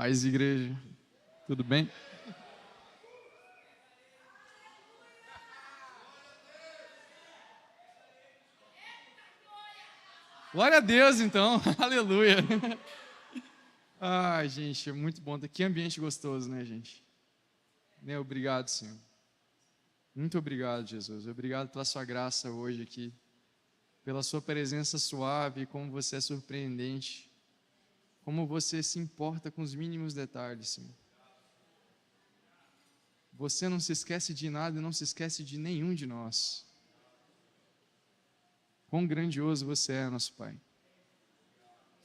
Paz, igreja. Tudo bem? Glória a Deus, então. Aleluia. Ai, gente, é muito bom. Que ambiente gostoso, né, gente? Obrigado, Senhor. Muito obrigado, Jesus. Obrigado pela sua graça hoje aqui. Pela sua presença suave, como você é surpreendente. Como você se importa com os mínimos detalhes, Senhor. Você não se esquece de nada e não se esquece de nenhum de nós. Quão grandioso você é, nosso Pai.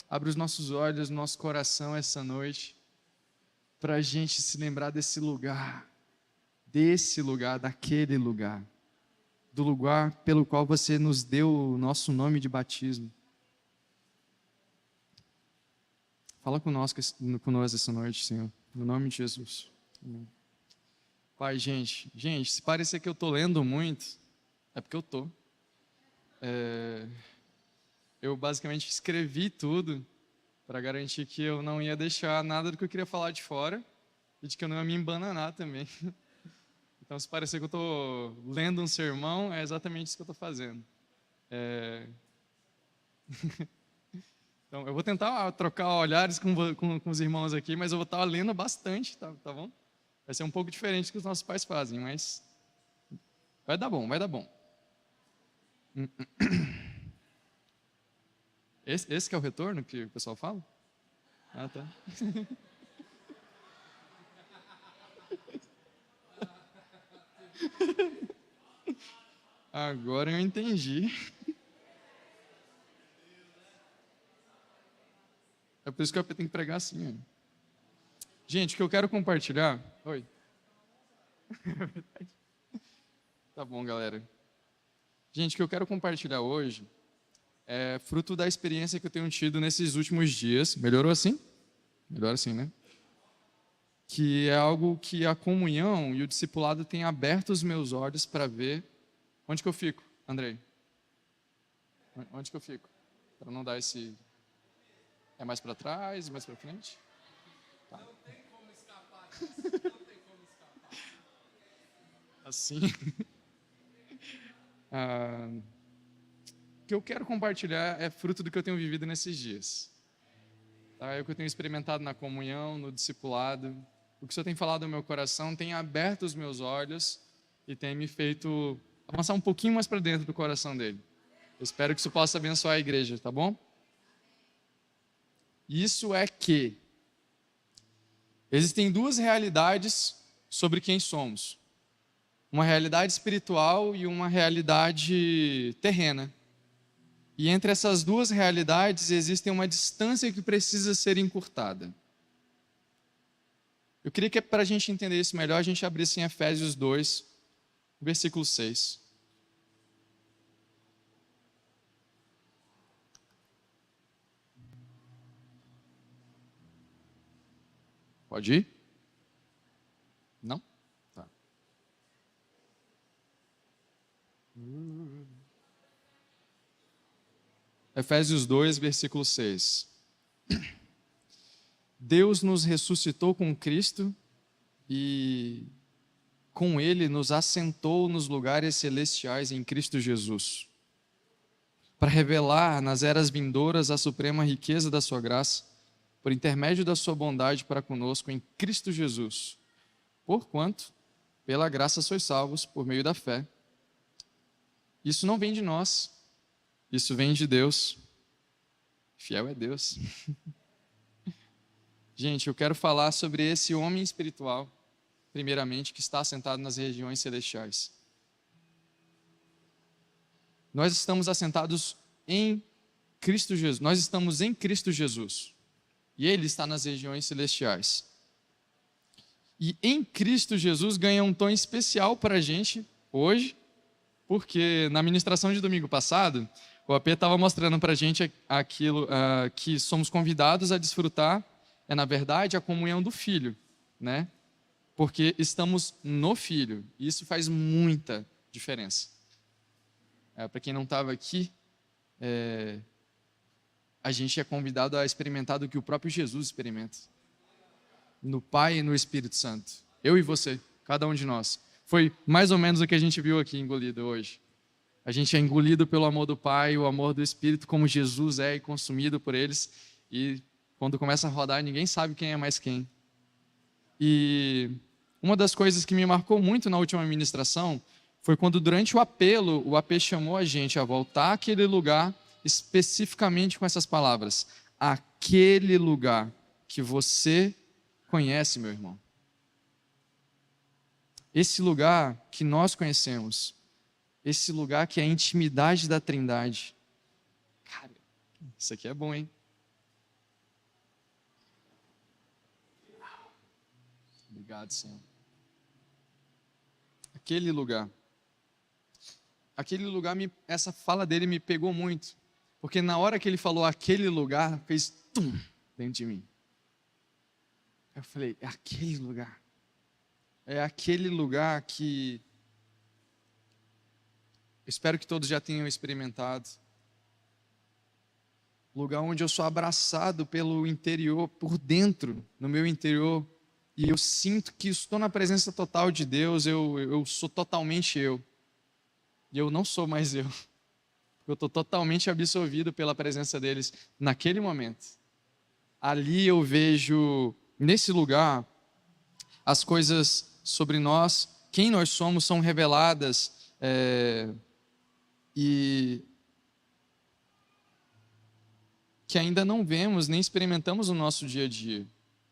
Abre os nossos olhos, nosso coração essa noite, para a gente se lembrar desse lugar, daquele lugar, do lugar pelo qual você nos deu o nosso nome de batismo. Fala conosco essa noite, Senhor, no nome de Jesus. Amém. Pai, gente, se parecer que eu estou lendo muito, é porque eu estou. Eu basicamente escrevi tudo para garantir que eu não ia deixar nada do que eu queria falar de fora e de que eu não ia me embananar também. Então, se parecer que eu estou lendo um sermão, é exatamente isso que eu estou fazendo. Então, eu vou tentar trocar olhares com os irmãos aqui, mas eu vou estar lendo bastante, tá bom? Vai ser um pouco diferente do que os nossos pais fazem, mas vai dar bom, vai dar bom. Esse que é o retorno que o pessoal fala? Ah, tá. Agora eu entendi. É por isso que eu tenho que pregar assim. Ó. Gente, o que eu quero compartilhar... Oi. Tá bom, galera. Gente, o que eu quero compartilhar hoje é fruto da experiência que eu tenho tido nesses últimos dias. Melhorou assim? Melhor assim, né? Que é algo que a comunhão e o discipulado têm aberto os meus olhos para ver. Onde que eu fico, Andrei? Onde que eu fico? Para não dar esse... É mais para trás, mais para frente? Tá. Não tem como escapar disso. Não tem como escapar. Assim. O que eu quero compartilhar é fruto do que eu tenho vivido nesses dias. Tá? É o que eu tenho experimentado na comunhão, no discipulado. O que o Senhor tem falado no meu coração tem aberto os meus olhos e tem me feito avançar um pouquinho mais para dentro do coração dele. Eu espero que isso possa abençoar a igreja, tá bom? Isso é que existem duas realidades sobre quem somos. Uma realidade espiritual e uma realidade terrena. E entre essas duas realidades existe uma distância que precisa ser encurtada. Eu queria que, para a gente entender isso melhor, a gente abrisse em Efésios 2, versículo 6. Pode ir? Não? Tá. Efésios 2, versículo 6. Deus nos ressuscitou com Cristo e com Ele nos assentou nos lugares celestiais em Cristo Jesus, para revelar nas eras vindouras a suprema riqueza da sua graça, por intermédio da sua bondade para conosco em Cristo Jesus. Porquanto, pela graça sois salvos por meio da fé. Isso não vem de nós, isso vem de Deus. Fiel é Deus. Gente, eu quero falar sobre esse homem espiritual, primeiramente, que está assentado nas regiões celestiais. Nós estamos assentados em Cristo Jesus. Nós estamos em Cristo Jesus. E Ele está nas regiões celestiais. E em Cristo Jesus ganha um tom especial para a gente hoje, porque na ministração de domingo passado, o AP estava mostrando para a gente aquilo que somos convidados a desfrutar, na verdade, a comunhão do Filho, né? Porque estamos no Filho, e isso faz muita diferença. Para quem não estava aqui, a gente é convidado a experimentar do que o próprio Jesus experimenta. no Pai e no Espírito Santo. Eu e você, cada um de nós. Foi mais ou menos o que a gente viu aqui engolido hoje. A gente é engolido pelo amor do Pai e o amor do Espírito, como Jesus é, e consumido por eles. E quando começa a rodar, ninguém sabe quem é mais quem. E uma das coisas que me marcou muito na última ministração foi quando, durante o apelo, o AP chamou a gente a voltar àquele lugar, especificamente com essas palavras: aquele lugar que você conhece, meu irmão. Esse lugar que nós conhecemos, esse lugar que é a intimidade da Trindade. Cara, isso aqui é bom, hein? Obrigado, Senhor. Aquele lugar, essa fala dele me pegou muito, porque na hora que ele falou aquele lugar, fez tum dentro de mim. Eu falei, é aquele lugar. É aquele lugar que espero que todos já tenham experimentado. Lugar onde eu sou abraçado pelo interior, por dentro, no meu interior, e eu sinto que estou na presença total de Deus, eu sou totalmente eu. E eu não sou mais eu. Eu estou totalmente absorvido pela presença deles naquele momento. Ali eu vejo, nesse lugar, as coisas sobre nós, quem nós somos, são reveladas e que ainda não vemos nem experimentamos no nosso dia a dia.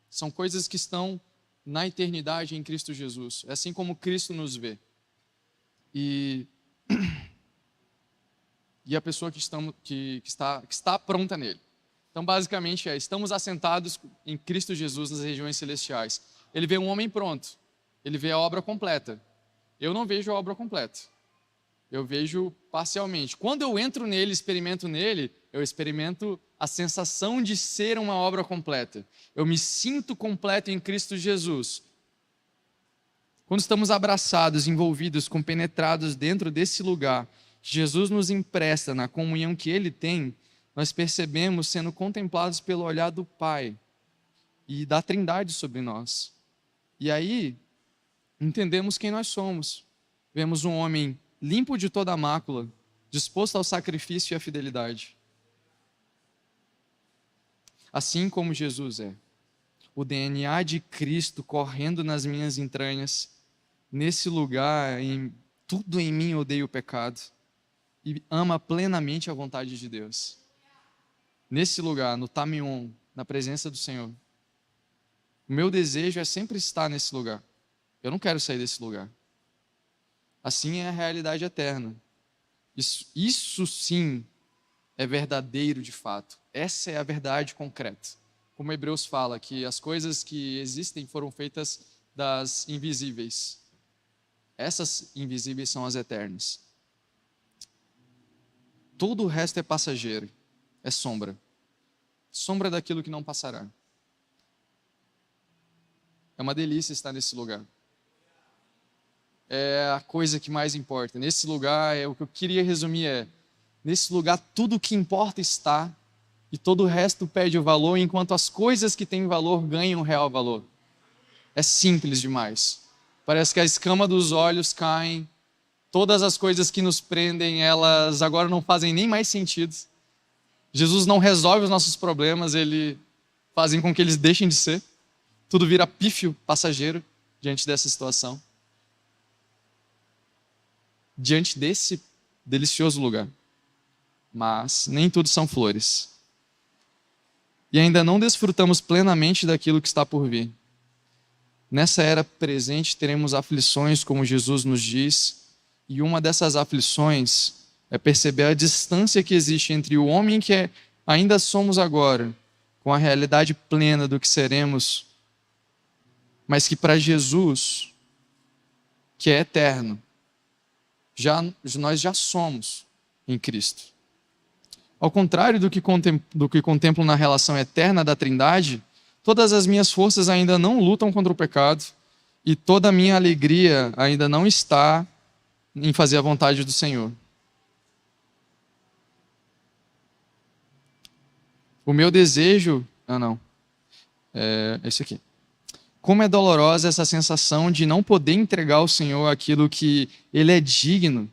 São coisas que estão na eternidade em Cristo Jesus. É assim como Cristo nos vê. E a pessoa que está pronta nele. Então, basicamente, estamos assentados em Cristo Jesus nas regiões celestiais. Ele vê um homem pronto. Ele vê a obra completa. Eu não vejo a obra completa. Eu vejo parcialmente. Quando eu entro nele, experimento nele, eu experimento a sensação de ser uma obra completa. Eu me sinto completo em Cristo Jesus. Quando estamos abraçados, envolvidos, compenetrados dentro desse lugar, Jesus nos empresta na comunhão que Ele tem, nós percebemos sendo contemplados pelo olhar do Pai e da Trindade sobre nós. E aí, entendemos quem nós somos. Vemos um homem limpo de toda a mácula, disposto ao sacrifício e à fidelidade. Assim como Jesus é. O DNA de Cristo correndo nas minhas entranhas, nesse lugar, tudo em mim odeia o pecado e ama plenamente a vontade de Deus. Nesse lugar, no Tamion, na presença do Senhor. O meu desejo é sempre estar nesse lugar. Eu não quero sair desse lugar. Assim é a realidade eterna. Isso sim é verdadeiro de fato. Essa é a verdade concreta. Como Hebreus fala, que as coisas que existem foram feitas das invisíveis. Essas invisíveis são as eternas. Todo o resto é passageiro, é sombra. Sombra daquilo que não passará. É uma delícia estar nesse lugar. É a coisa que mais importa. Nesse lugar, o que eu queria resumir nesse lugar tudo o que importa está e todo o resto perde o valor, enquanto as coisas que têm valor ganham real valor. É simples demais. Parece que a escama dos olhos caem, todas as coisas que nos prendem, elas agora não fazem nem mais sentido. Jesus não resolve os nossos problemas, Ele faz com que eles deixem de ser. Tudo vira pífio, passageiro, diante dessa situação. Diante desse delicioso lugar. Mas nem tudo são flores. E ainda não desfrutamos plenamente daquilo que está por vir. Nessa era presente teremos aflições, como Jesus nos diz, e uma dessas aflições é perceber a distância que existe entre o homem que ainda somos agora, com a realidade plena do que seremos, mas que para Jesus, que é eterno, nós já somos em Cristo. Ao contrário do que contemplo na relação eterna da Trindade, todas as minhas forças ainda não lutam contra o pecado e toda a minha alegria ainda não está em fazer a vontade do Senhor. O meu desejo... é esse aqui. como é dolorosa essa sensação de não poder entregar ao Senhor aquilo que Ele é digno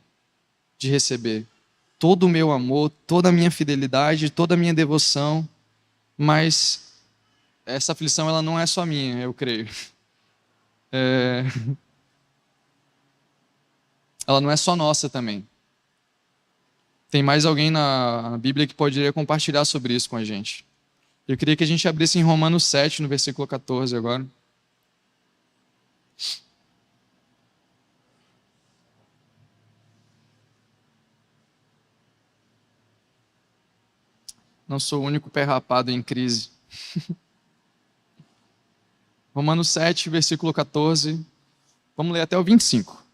de receber. Todo o meu amor, toda a minha fidelidade, toda a minha devoção, mas essa aflição ela não é só minha, eu creio. Ela não é só nossa também. Tem mais alguém na Bíblia que poderia compartilhar sobre isso com a gente. Eu queria que a gente abrisse em Romanos 7, no versículo 14 agora. Não sou o único pé rapado em crise. Romanos 7, versículo 14. Vamos ler até o 25.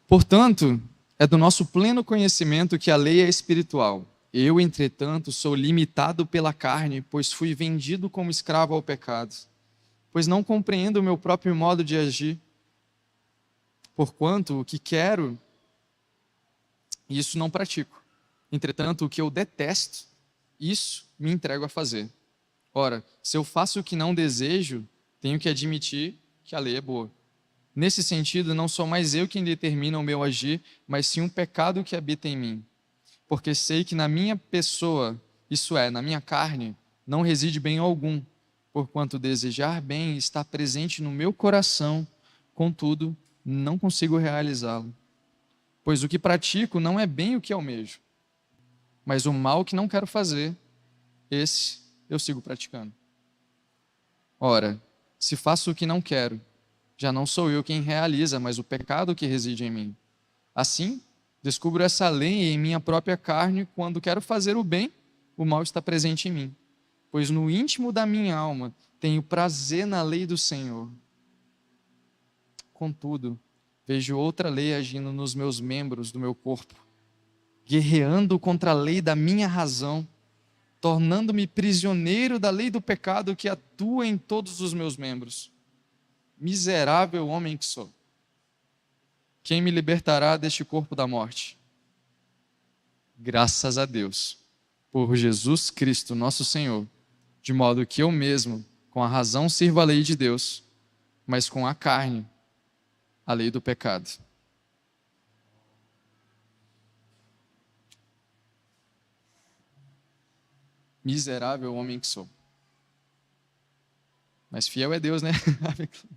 Portanto, é do nosso pleno conhecimento que a lei é espiritual. Eu, entretanto, sou limitado pela carne, pois fui vendido como escravo ao pecado. Pois não compreendo o meu próprio modo de agir. Porquanto o que quero, isso não pratico. Entretanto, o que eu detesto, isso me entrego a fazer. Ora, se eu faço o que não desejo, tenho que admitir que a lei é boa. Nesse sentido, não sou mais eu quem determina o meu agir, mas sim um pecado que habita em mim. Porque sei que na minha pessoa, isso é, na minha carne, não reside bem algum, porquanto desejar bem está presente no meu coração, contudo, não consigo realizá-lo. Pois o que pratico não é bem o que almejo, mas o mal que não quero fazer, esse eu sigo praticando. Ora, se faço o que não quero, já não sou eu quem realiza, mas o pecado que reside em mim. Assim, descubro essa lei em minha própria carne, quando quero fazer o bem, o mal está presente em mim. Pois no íntimo da minha alma tenho prazer na lei do Senhor. Contudo, vejo outra lei agindo nos meus membros do meu corpo, guerreando contra a lei da minha razão, tornando-me prisioneiro da lei do pecado que atua em todos os meus membros. Miserável homem que sou. Quem me libertará deste corpo da morte? Graças a Deus, por Jesus Cristo, nosso Senhor, de modo que eu mesmo, com a razão, sirvo a lei de Deus, mas com a carne, a lei do pecado. Miserável homem que sou. Mas fiel é Deus, né?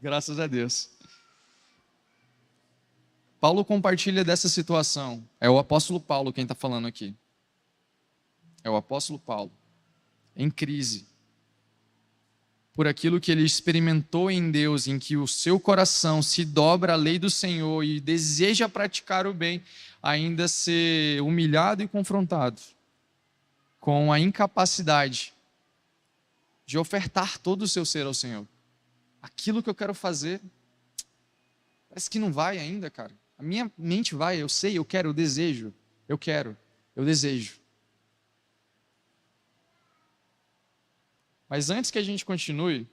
Graças a Deus. Paulo compartilha dessa situação. É o apóstolo Paulo quem está falando aqui. É o apóstolo Paulo. Em crise. Por aquilo que ele experimentou em Deus, em que o seu coração se dobra à lei do Senhor e deseja praticar o bem, ainda ser humilhado e confrontado com a incapacidade de ofertar todo o seu ser ao Senhor. Aquilo que eu quero fazer, parece que não vai ainda, cara. A minha mente vai, eu sei, eu quero, eu desejo. Eu quero, eu desejo. Mas antes que a gente continue,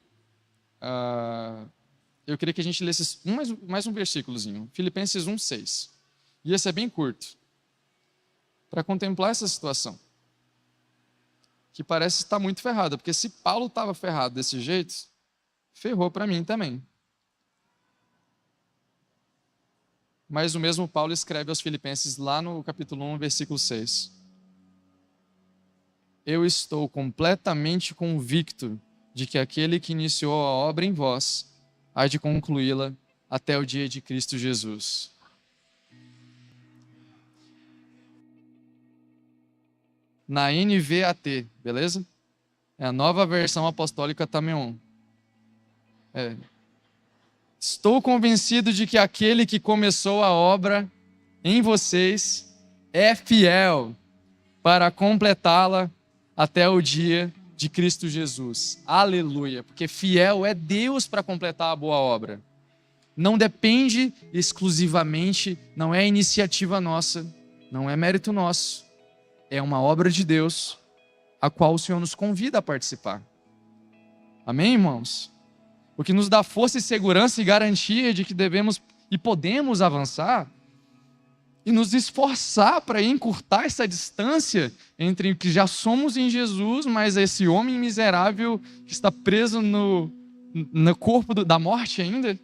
eu queria que a gente lesse mais um versículozinho. Filipenses 1:6. E esse é bem curto. Para contemplar essa situação. Que parece estar muito ferrada, porque se Paulo estava ferrado desse jeito, ferrou para mim também. Mas o mesmo Paulo escreve aos Filipenses lá no capítulo 1, versículo 6. Eu estou completamente convicto de que aquele que iniciou a obra em vós há de concluí-la até o dia de Cristo Jesus. Na NVAT, beleza? É a nova versão apostólica Tameon. Estou convencido de que aquele que começou a obra em vocês é fiel para completá-la até o dia de Cristo Jesus. Aleluia! Porque fiel é Deus para completar a boa obra. Não depende exclusivamente, não é iniciativa nossa, não é mérito nosso. É uma obra de Deus, a qual o Senhor nos convida a participar. Amém, irmãos? O que nos dá força e segurança e garantia de que devemos e podemos avançar e nos esforçar para encurtar essa distância entre o que já somos em Jesus, mas esse homem miserável que está preso no corpo da morte ainda,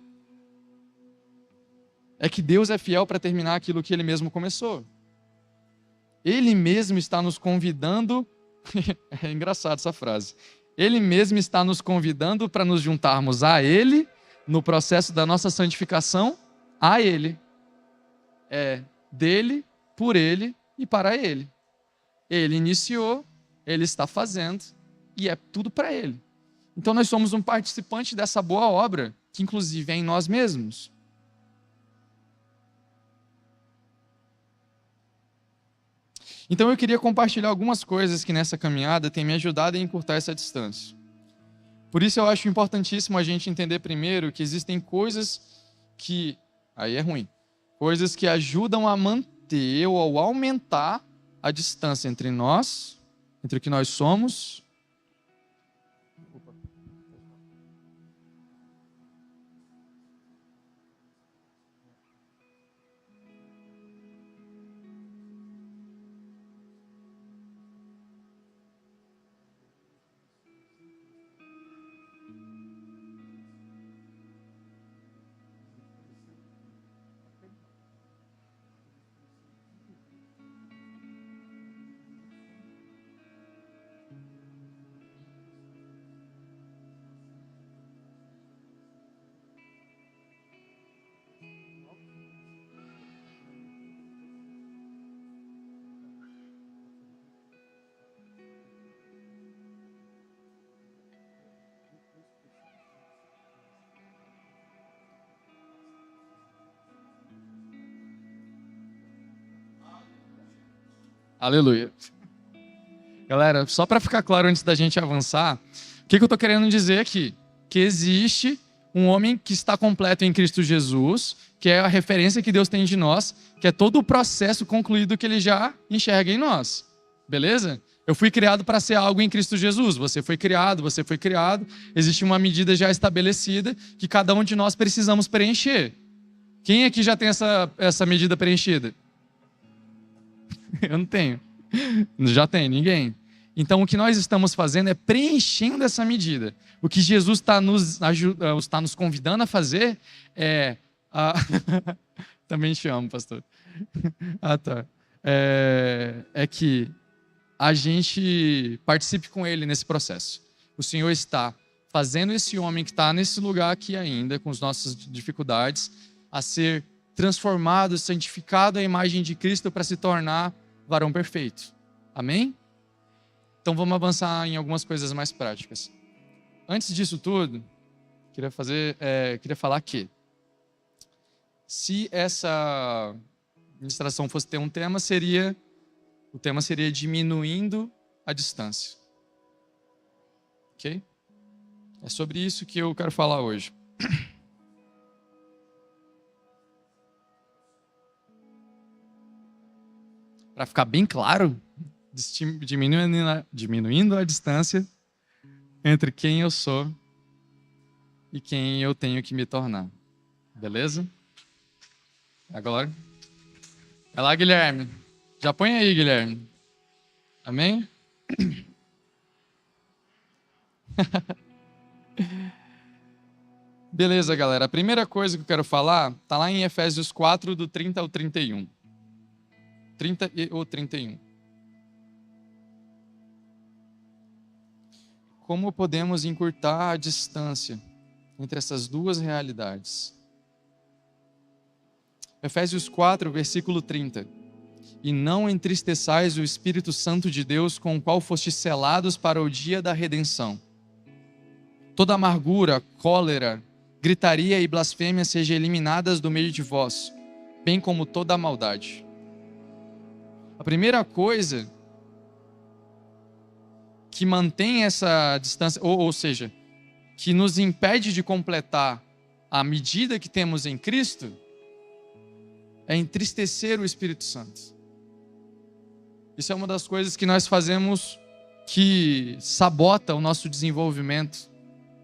é que Deus é fiel para terminar aquilo que Ele mesmo começou. Ele mesmo está nos convidando, é engraçado essa frase, Ele mesmo está nos convidando para nos juntarmos a Ele, no processo da nossa santificação, a Ele. É dele, por Ele e para Ele. Ele iniciou, Ele está fazendo e é tudo para Ele. Então nós somos um participante dessa boa obra, que inclusive é em nós mesmos. Então eu queria compartilhar algumas coisas que nessa caminhada têm me ajudado a encurtar essa distância. Por isso eu acho importantíssimo a gente entender primeiro que existem coisas que, aí é ruim, coisas que ajudam a manter ou aumentar a distância entre nós, entre o que nós somos. Aleluia. Galera, só para ficar claro antes da gente avançar, o que eu estou querendo dizer aqui? Que existe um homem que está completo em Cristo Jesus, que é a referência que Deus tem de nós, que é todo o processo concluído que Ele já enxerga em nós. Beleza? Eu fui criado para ser algo em Cristo Jesus. Você foi criado. Existe uma medida já estabelecida que cada um de nós precisamos preencher. Quem aqui já tem essa medida preenchida? Eu não tenho. Já tem, ninguém. Então, o que nós estamos fazendo é preenchendo essa medida. O que Jesus está nos convidando a fazer é... Também te amo, pastor. Tá. É que a gente participe com Ele nesse processo. O Senhor está fazendo esse homem que está nesse lugar aqui ainda, com as nossas dificuldades, a ser transformado, santificado à imagem de Cristo para se tornar varão perfeito. Amém? Então vamos avançar em algumas coisas mais práticas. Antes disso tudo, queria falar que se essa ministração fosse ter um tema, o tema seria diminuindo a distância. Ok? É sobre isso que eu quero falar hoje. Para ficar bem claro, diminuindo a distância entre quem eu sou e quem eu tenho que me tornar. Beleza? Agora, vai lá, Guilherme. Já põe aí, Guilherme. Amém? Beleza, galera. A primeira coisa que eu quero falar está lá em Efésios 4, do 30 ao 31. 30 ou 31. Como podemos encurtar a distância entre essas duas realidades? Efésios 4, versículo 30. E não entristeçais o Espírito Santo de Deus, com o qual fostes selados para o dia da redenção. Toda amargura, cólera, gritaria e blasfêmia sejam eliminadas do meio de vós, bem como toda a maldade. A primeira coisa que mantém essa distância, ou seja, que nos impede de completar a medida que temos em Cristo, é entristecer o Espírito Santo. Isso é uma das coisas que nós fazemos que sabota o nosso desenvolvimento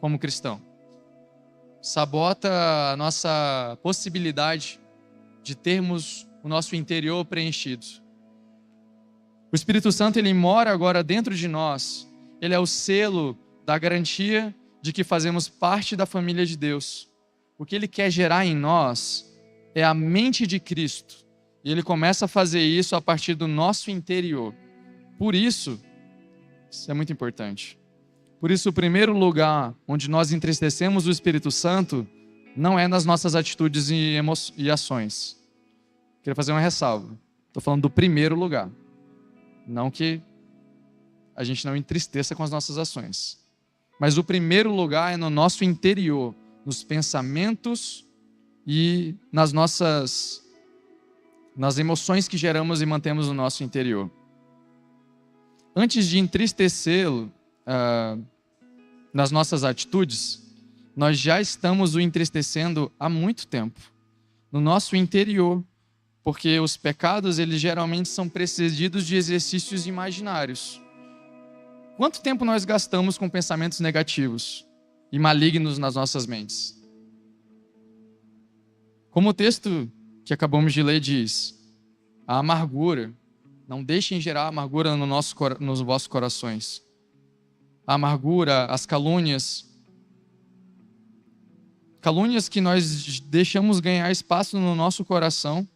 como cristão. Sabota a nossa possibilidade de termos o nosso interior preenchido. O Espírito Santo, ele mora agora dentro de nós. Ele é o selo da garantia de que fazemos parte da família de Deus. O que ele quer gerar em nós é a mente de Cristo. E ele começa a fazer isso a partir do nosso interior. Por isso é muito importante. Por isso, o primeiro lugar onde nós entristecemos o Espírito Santo não é nas nossas atitudes e ações. Queria fazer uma ressalva. Estou falando do primeiro lugar. Não que a gente não entristeça com as nossas ações. Mas o primeiro lugar é no nosso interior, nos pensamentos e nas emoções que geramos e mantemos no nosso interior. Antes de entristecê-lo nas nossas atitudes, nós já estamos o entristecendo há muito tempo, no nosso interior, porque os pecados, eles geralmente são precedidos de exercícios imaginários. Quanto tempo nós gastamos com pensamentos negativos e malignos nas nossas mentes? Como o texto que acabamos de ler diz, a amargura, não deixem gerar amargura nos vossos corações. A amargura, as calúnias que nós deixamos ganhar espaço no nosso coração,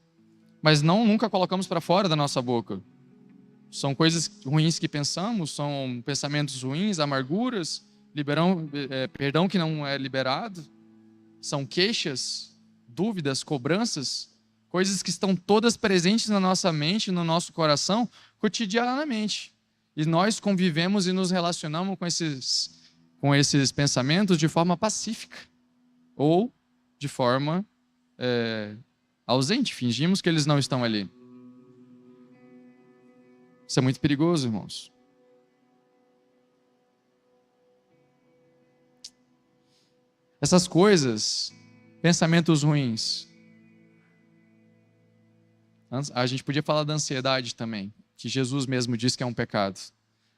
mas nunca colocamos para fora da nossa boca. São coisas ruins que pensamos, são pensamentos ruins, amarguras, perdão que não é liberado, são queixas, dúvidas, cobranças, coisas que estão todas presentes na nossa mente, no nosso coração, cotidianamente. E nós convivemos e nos relacionamos com esses pensamentos de forma pacífica ou de forma ausente, fingimos que eles não estão ali. Isso é muito perigoso, irmãos. Essas coisas, pensamentos ruins. A gente podia falar da ansiedade também, que Jesus mesmo diz que é um pecado.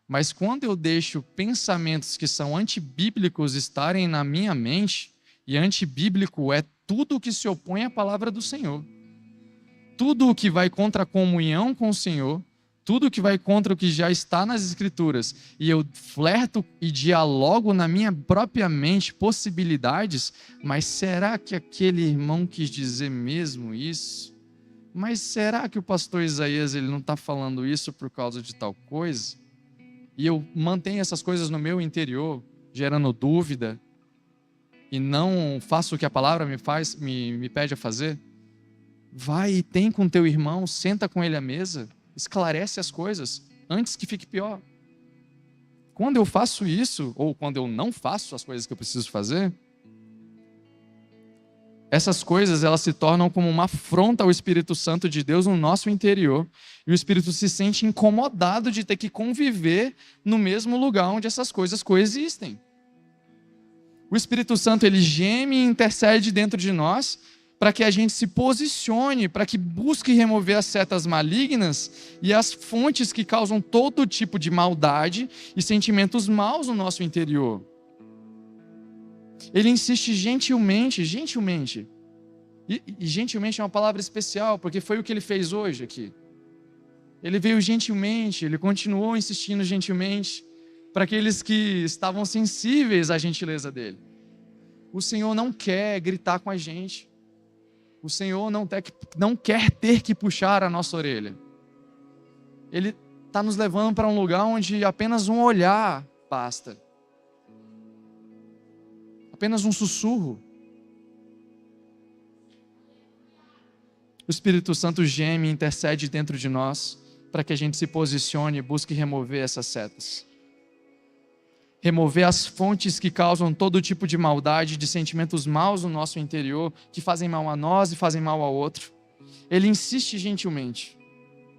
Mas quando eu deixo pensamentos que são antibíblicos estarem na minha mente, e antibíblico é tudo que se opõe à palavra do Senhor. Tudo o que vai contra a comunhão com o Senhor, tudo que vai contra o que já está nas Escrituras, e eu flerto e dialogo na minha própria mente possibilidades, mas será que aquele irmão quis dizer mesmo isso? Mas será que o pastor Isaías ele não está falando isso por causa de tal coisa? E eu mantenho essas coisas no meu interior, gerando dúvida, e não faço o que a palavra me pede a fazer? Vai e tem com teu irmão, senta com ele à mesa, esclarece as coisas, antes que fique pior. Quando eu faço isso, ou quando eu não faço as coisas que eu preciso fazer, essas coisas elas se tornam como uma afronta ao Espírito Santo de Deus no nosso interior, e o Espírito se sente incomodado de ter que conviver no mesmo lugar onde essas coisas coexistem. O Espírito Santo ele geme e intercede dentro de nós para que a gente se posicione, para que busque remover as setas malignas e as fontes que causam todo tipo de maldade e sentimentos maus no nosso interior. Ele insiste gentilmente. E gentilmente é uma palavra especial, porque foi o que ele fez hoje aqui. Ele veio gentilmente, ele continuou insistindo gentilmente para aqueles que estavam sensíveis à gentileza dele. O Senhor não quer gritar com a gente. O Senhor não quer ter que puxar a nossa orelha. Ele está nos levando para um lugar onde apenas um olhar basta. Apenas um sussurro. O Espírito Santo geme e intercede dentro de nós para que a gente se posicione e busque remover essas setas. Remover as fontes que causam todo tipo de maldade, de sentimentos maus no nosso interior, que fazem mal a nós e fazem mal ao outro. Ele insiste gentilmente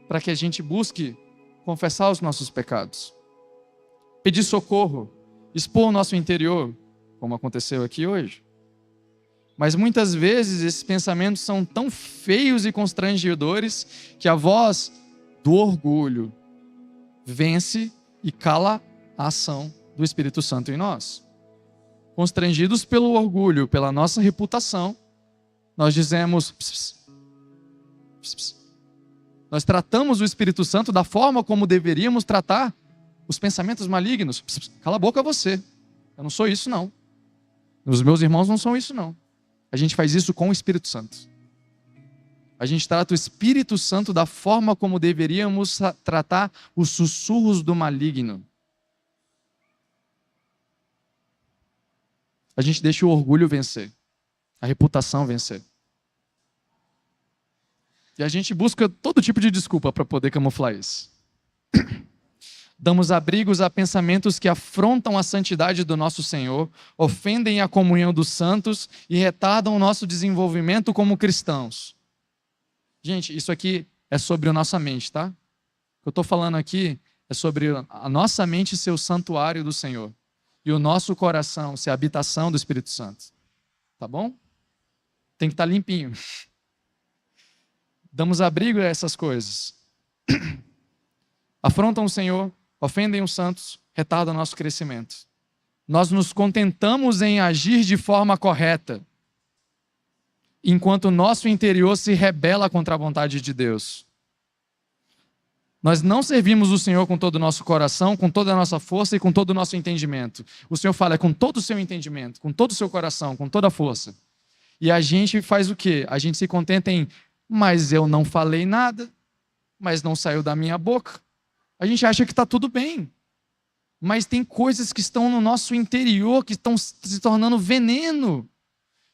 para que a gente busque confessar os nossos pecados, pedir socorro, expor o nosso interior, como aconteceu aqui hoje. Mas muitas vezes esses pensamentos são tão feios e constrangedores que a voz do orgulho vence e cala a ação do Espírito Santo em nós. Constrangidos pelo orgulho, pela nossa reputação, nós dizemos: pss, pss, pss, pss. Nós tratamos o Espírito Santo da forma como deveríamos tratar os pensamentos malignos. Cala a boca você. Eu não sou isso, não. Os meus irmãos não são isso, não. A gente faz isso com o Espírito Santo. A gente trata o Espírito Santo da forma como deveríamos tratar os sussurros do maligno. A gente deixa o orgulho vencer, a reputação vencer. E a gente busca todo tipo de desculpa para poder camuflar isso. Damos abrigos a pensamentos que afrontam a santidade do nosso Senhor, ofendem a comunhão dos santos e retardam o nosso desenvolvimento como cristãos. Gente, isso aqui é sobre a nossa mente, tá? O que eu estou falando aqui é sobre a nossa mente ser o santuário do Senhor e o nosso coração ser a habitação do Espírito Santo. Tá bom? Tem que estar limpinho. Damos abrigo a essas coisas. Afrontam o Senhor, ofendem os santos, retardam o nosso crescimento. Nós nos contentamos em agir de forma correta, enquanto o nosso interior se rebela contra a vontade de Deus. Nós não servimos o Senhor com todo o nosso coração, com toda a nossa força e com todo o nosso entendimento. O Senhor fala com todo o seu entendimento, com todo o seu coração, com toda a força. E a gente faz o quê? A gente se contenta em, mas eu não falei nada, mas não saiu da minha boca. A gente acha que está tudo bem. Mas tem coisas que estão no nosso interior, que estão se tornando veneno,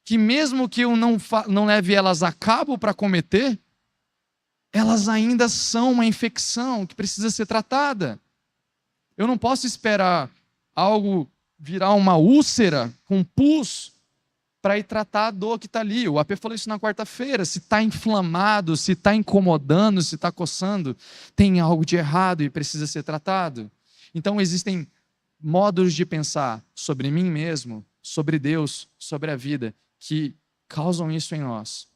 que mesmo que eu não leve elas a cabo para cometer, elas ainda são uma infecção que precisa ser tratada. Eu não posso esperar algo virar uma úlcera com pus para ir tratar a dor que está ali. O AP falou isso na quarta-feira. Se está inflamado, se está incomodando, se está coçando, tem algo de errado e precisa ser tratado. Então existem modos de pensar sobre mim mesmo, sobre Deus, sobre a vida, que causam isso em nós.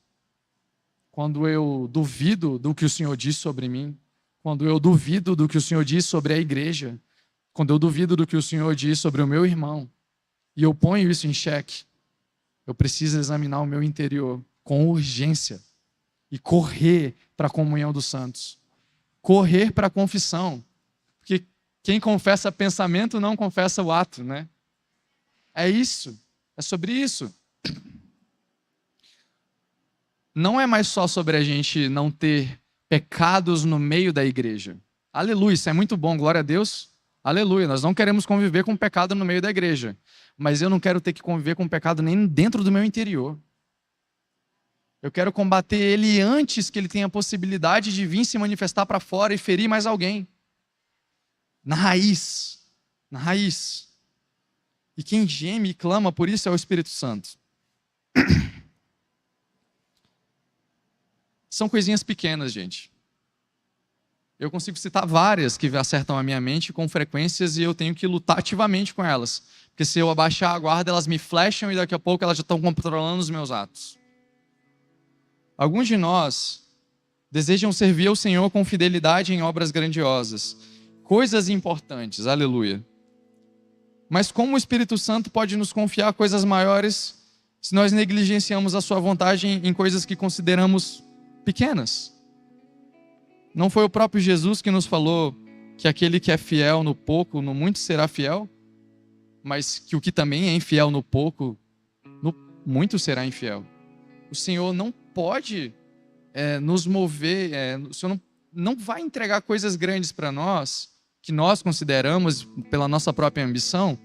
Quando eu duvido do que o Senhor diz sobre mim, quando eu duvido do que o Senhor diz sobre a igreja, quando eu duvido do que o Senhor diz sobre o meu irmão, e eu ponho isso em xeque, eu preciso examinar o meu interior com urgência e correr para a comunhão dos santos. Correr para a confissão. Porque quem confessa pensamento não confessa o ato, né? É isso. É sobre isso. Não é mais só sobre a gente não ter pecados no meio da igreja. Aleluia, isso é muito bom, glória a Deus. Aleluia, nós não queremos conviver com pecado no meio da igreja. Mas eu não quero ter que conviver com pecado nem dentro do meu interior. Eu quero combater ele antes que ele tenha a possibilidade de vir se manifestar para fora e ferir mais alguém. Na raiz. Na raiz. E quem geme e clama por isso é o Espírito Santo. São coisinhas pequenas, gente. Eu consigo citar várias que acertam a minha mente com frequências e eu tenho que lutar ativamente com elas. Porque se eu abaixar a guarda, elas me flecham e daqui a pouco elas já estão controlando os meus atos. Alguns de nós desejam servir ao Senhor com fidelidade em obras grandiosas, coisas importantes, aleluia. Mas como o Espírito Santo pode nos confiar coisas maiores se nós negligenciamos a sua vontade em coisas que consideramos pequenas? Não foi o próprio Jesus que nos falou que aquele que é fiel no pouco, no muito será fiel? Mas que o que também é infiel no pouco, no muito será infiel. O Senhor não pode nos mover, o Senhor não vai entregar coisas grandes para nós, que nós consideramos pela nossa própria ambição.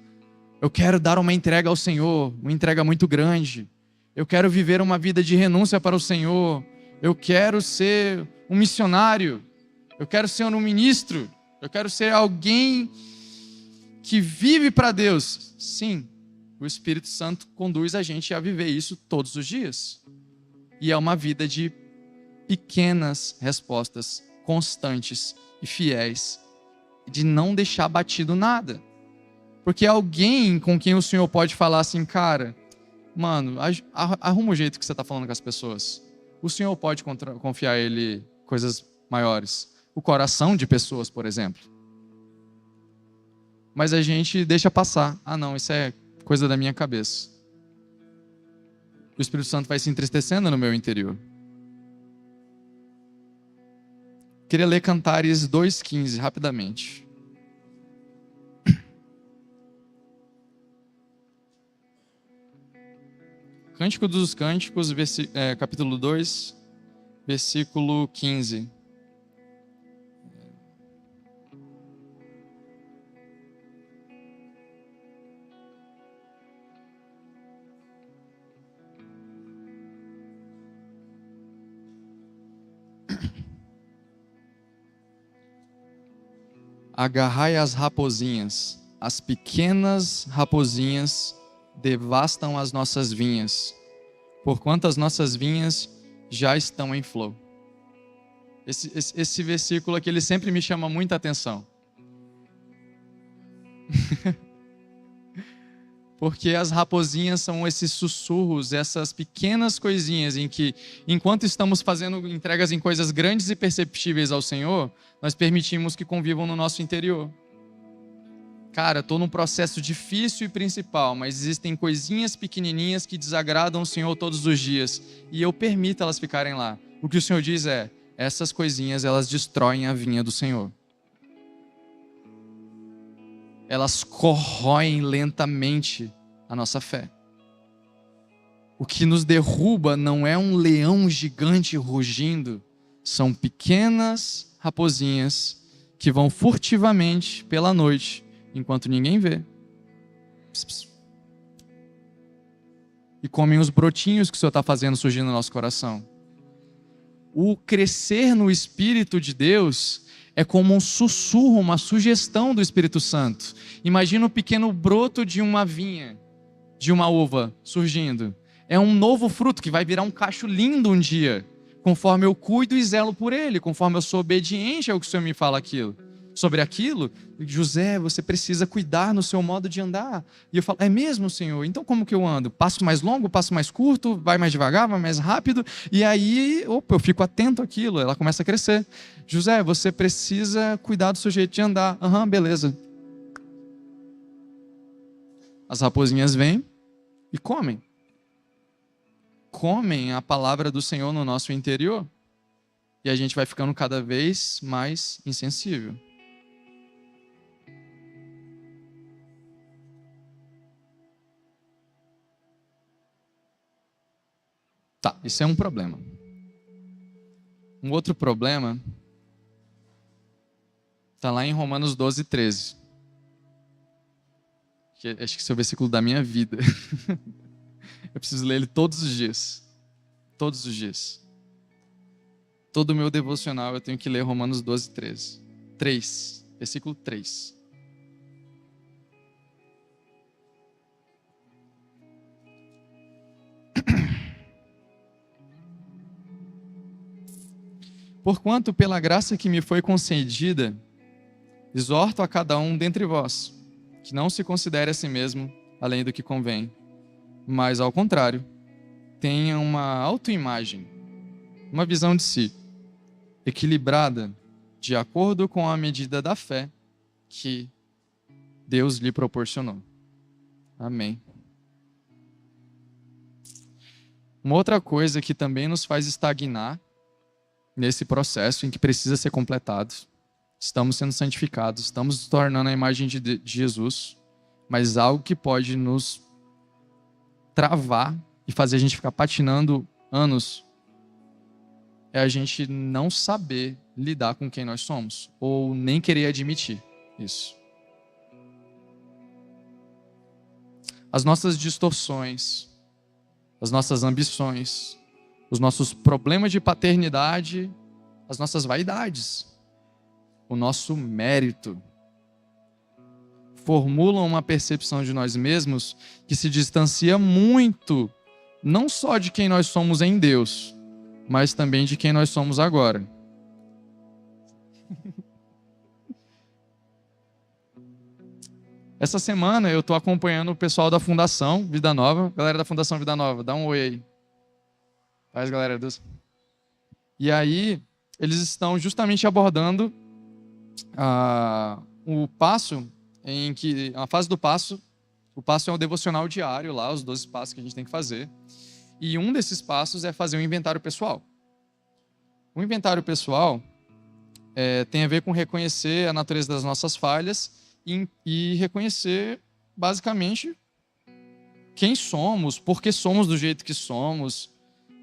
Eu quero dar uma entrega ao Senhor, uma entrega muito grande. Eu quero viver uma vida de renúncia para o Senhor. Eu quero ser um missionário. Eu quero ser um ministro. Eu quero ser alguém que vive para Deus. Sim, o Espírito Santo conduz a gente a viver isso todos os dias. E é uma vida de pequenas respostas constantes e fiéis, de não deixar batido nada. Porque alguém com quem o Senhor pode falar assim, cara, mano, arruma o jeito que você está falando com as pessoas. O Senhor pode confiar a Ele coisas maiores. O coração de pessoas, por exemplo. Mas a gente deixa passar. Ah, não, isso é coisa da minha cabeça. O Espírito Santo vai se entristecendo no meu interior. Queria ler Cantares 2,15, rapidamente. Cântico dos Cânticos, capítulo 2, versículo 15. Agarrai as raposinhas, as pequenas raposinhas devastam as nossas vinhas, porquanto as nossas vinhas já estão em flor. Esse versículo aqui, ele sempre me chama muita atenção. Porque as raposinhas são esses sussurros, essas pequenas coisinhas em que, enquanto estamos fazendo entregas em coisas grandes e perceptíveis ao Senhor, nós permitimos que convivam no nosso interior. Cara, estou num processo difícil e principal, mas existem coisinhas pequenininhas que desagradam o Senhor todos os dias, e eu permito elas ficarem lá. O que o Senhor diz é, essas coisinhas, elas destroem a vinha do Senhor. Elas corroem lentamente a nossa fé. O que nos derruba não é um leão gigante rugindo, são pequenas raposinhas que vão furtivamente pela noite, enquanto ninguém vê. Pss, pss. E comem os brotinhos que o Senhor está fazendo surgir no nosso coração. O crescer no Espírito de Deus é como um sussurro, uma sugestão do Espírito Santo. Imagina o pequeno broto de uma vinha, de uma uva surgindo. É um novo fruto que vai virar um cacho lindo um dia, conforme eu cuido e zelo por ele, conforme eu sou obediente ao que o Senhor me fala sobre aquilo. José, você precisa cuidar no seu modo de andar. E eu falo, é mesmo, Senhor? Então como que eu ando? Passo mais longo, passo mais curto, vai mais devagar, vai mais rápido? E aí, eu fico atento àquilo, ela começa a crescer. José, você precisa cuidar do seu jeito de andar. Aham, beleza. As raposinhas vêm e comem. Comem a palavra do Senhor no nosso interior. E a gente vai ficando cada vez mais insensível. Tá, isso é um problema. Um outro problema está lá em Romanos 12, 13. Que acho que esse é o versículo da minha vida. Eu preciso ler ele todos os dias. Todos os dias. Todo o meu devocional eu tenho que ler Romanos 12, 13. 3, versículo 3. Porquanto, pela graça que me foi concedida, exorto a cada um dentre vós, que não se considere a si mesmo além do que convém, mas, ao contrário, tenha uma autoimagem, uma visão de si, equilibrada, de acordo com a medida da fé que Deus lhe proporcionou. Amém. Uma outra coisa que também nos faz estagnar nesse processo em que precisa ser completado. Estamos sendo santificados, estamos nos tornando a imagem de Jesus, mas algo que pode nos travar e fazer a gente ficar patinando anos é a gente não saber lidar com quem nós somos, ou nem querer admitir isso. As nossas distorções, as nossas ambições, os nossos problemas de paternidade, as nossas vaidades, o nosso mérito, formulam uma percepção de nós mesmos que se distancia muito, não só de quem nós somos em Deus, mas também de quem nós somos agora. Essa semana eu estou acompanhando o pessoal da Fundação Vida Nova. Galera da Fundação Vida Nova, dá um oi aí. Faz, galera. E aí, eles estão justamente abordando o passo em que... A fase do passo, o passo é um devocional diário lá, os 12 passos que a gente tem que fazer. E um desses passos é fazer um inventário pessoal. O inventário pessoal tem a ver com reconhecer a natureza das nossas falhas e reconhecer, basicamente, quem somos, por que somos do jeito que somos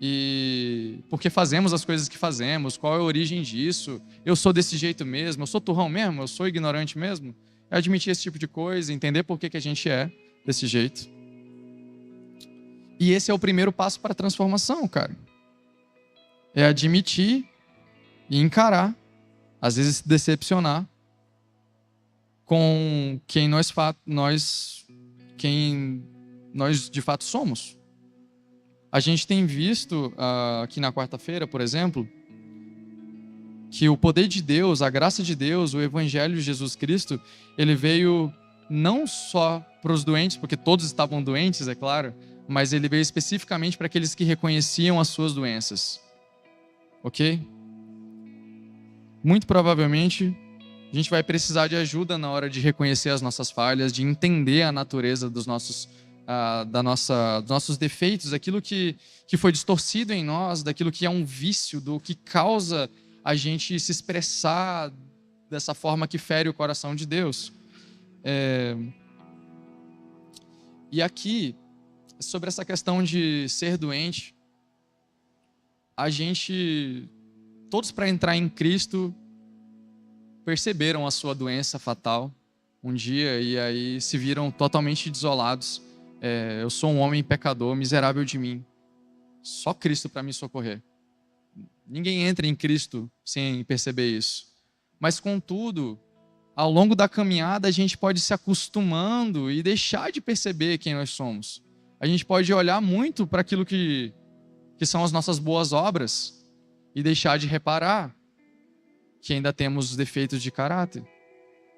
e por que fazemos as coisas que fazemos, qual é a origem disso, eu sou desse jeito mesmo, eu sou turrão mesmo, eu sou ignorante mesmo. É admitir esse tipo de coisa, entender por que a gente é desse jeito. E esse é o primeiro passo para a transformação, cara. É admitir e encarar, às vezes se decepcionar com quem nós de fato somos. A gente tem visto aqui na quarta-feira, por exemplo, que o poder de Deus, a graça de Deus, o evangelho de Jesus Cristo, ele veio não só para os doentes, porque todos estavam doentes, é claro, mas ele veio especificamente para aqueles que reconheciam as suas doenças. Ok? Muito provavelmente, a gente vai precisar de ajuda na hora de reconhecer as nossas falhas, de entender a natureza dos nossos defeitos, daquilo que foi distorcido em nós, daquilo que é um vício, do que causa a gente se expressar dessa forma que fere o coração de Deus. E aqui, sobre essa questão de ser doente, todos para entrar em Cristo, perceberam a sua doença fatal um dia e aí se viram totalmente desolados. Eu sou um homem pecador, miserável de mim. Só Cristo para me socorrer. Ninguém entra em Cristo sem perceber isso. Mas, contudo, ao longo da caminhada, a gente pode se acostumando e deixar de perceber quem nós somos. A gente pode olhar muito para aquilo que são as nossas boas obras e deixar de reparar que ainda temos defeitos de caráter.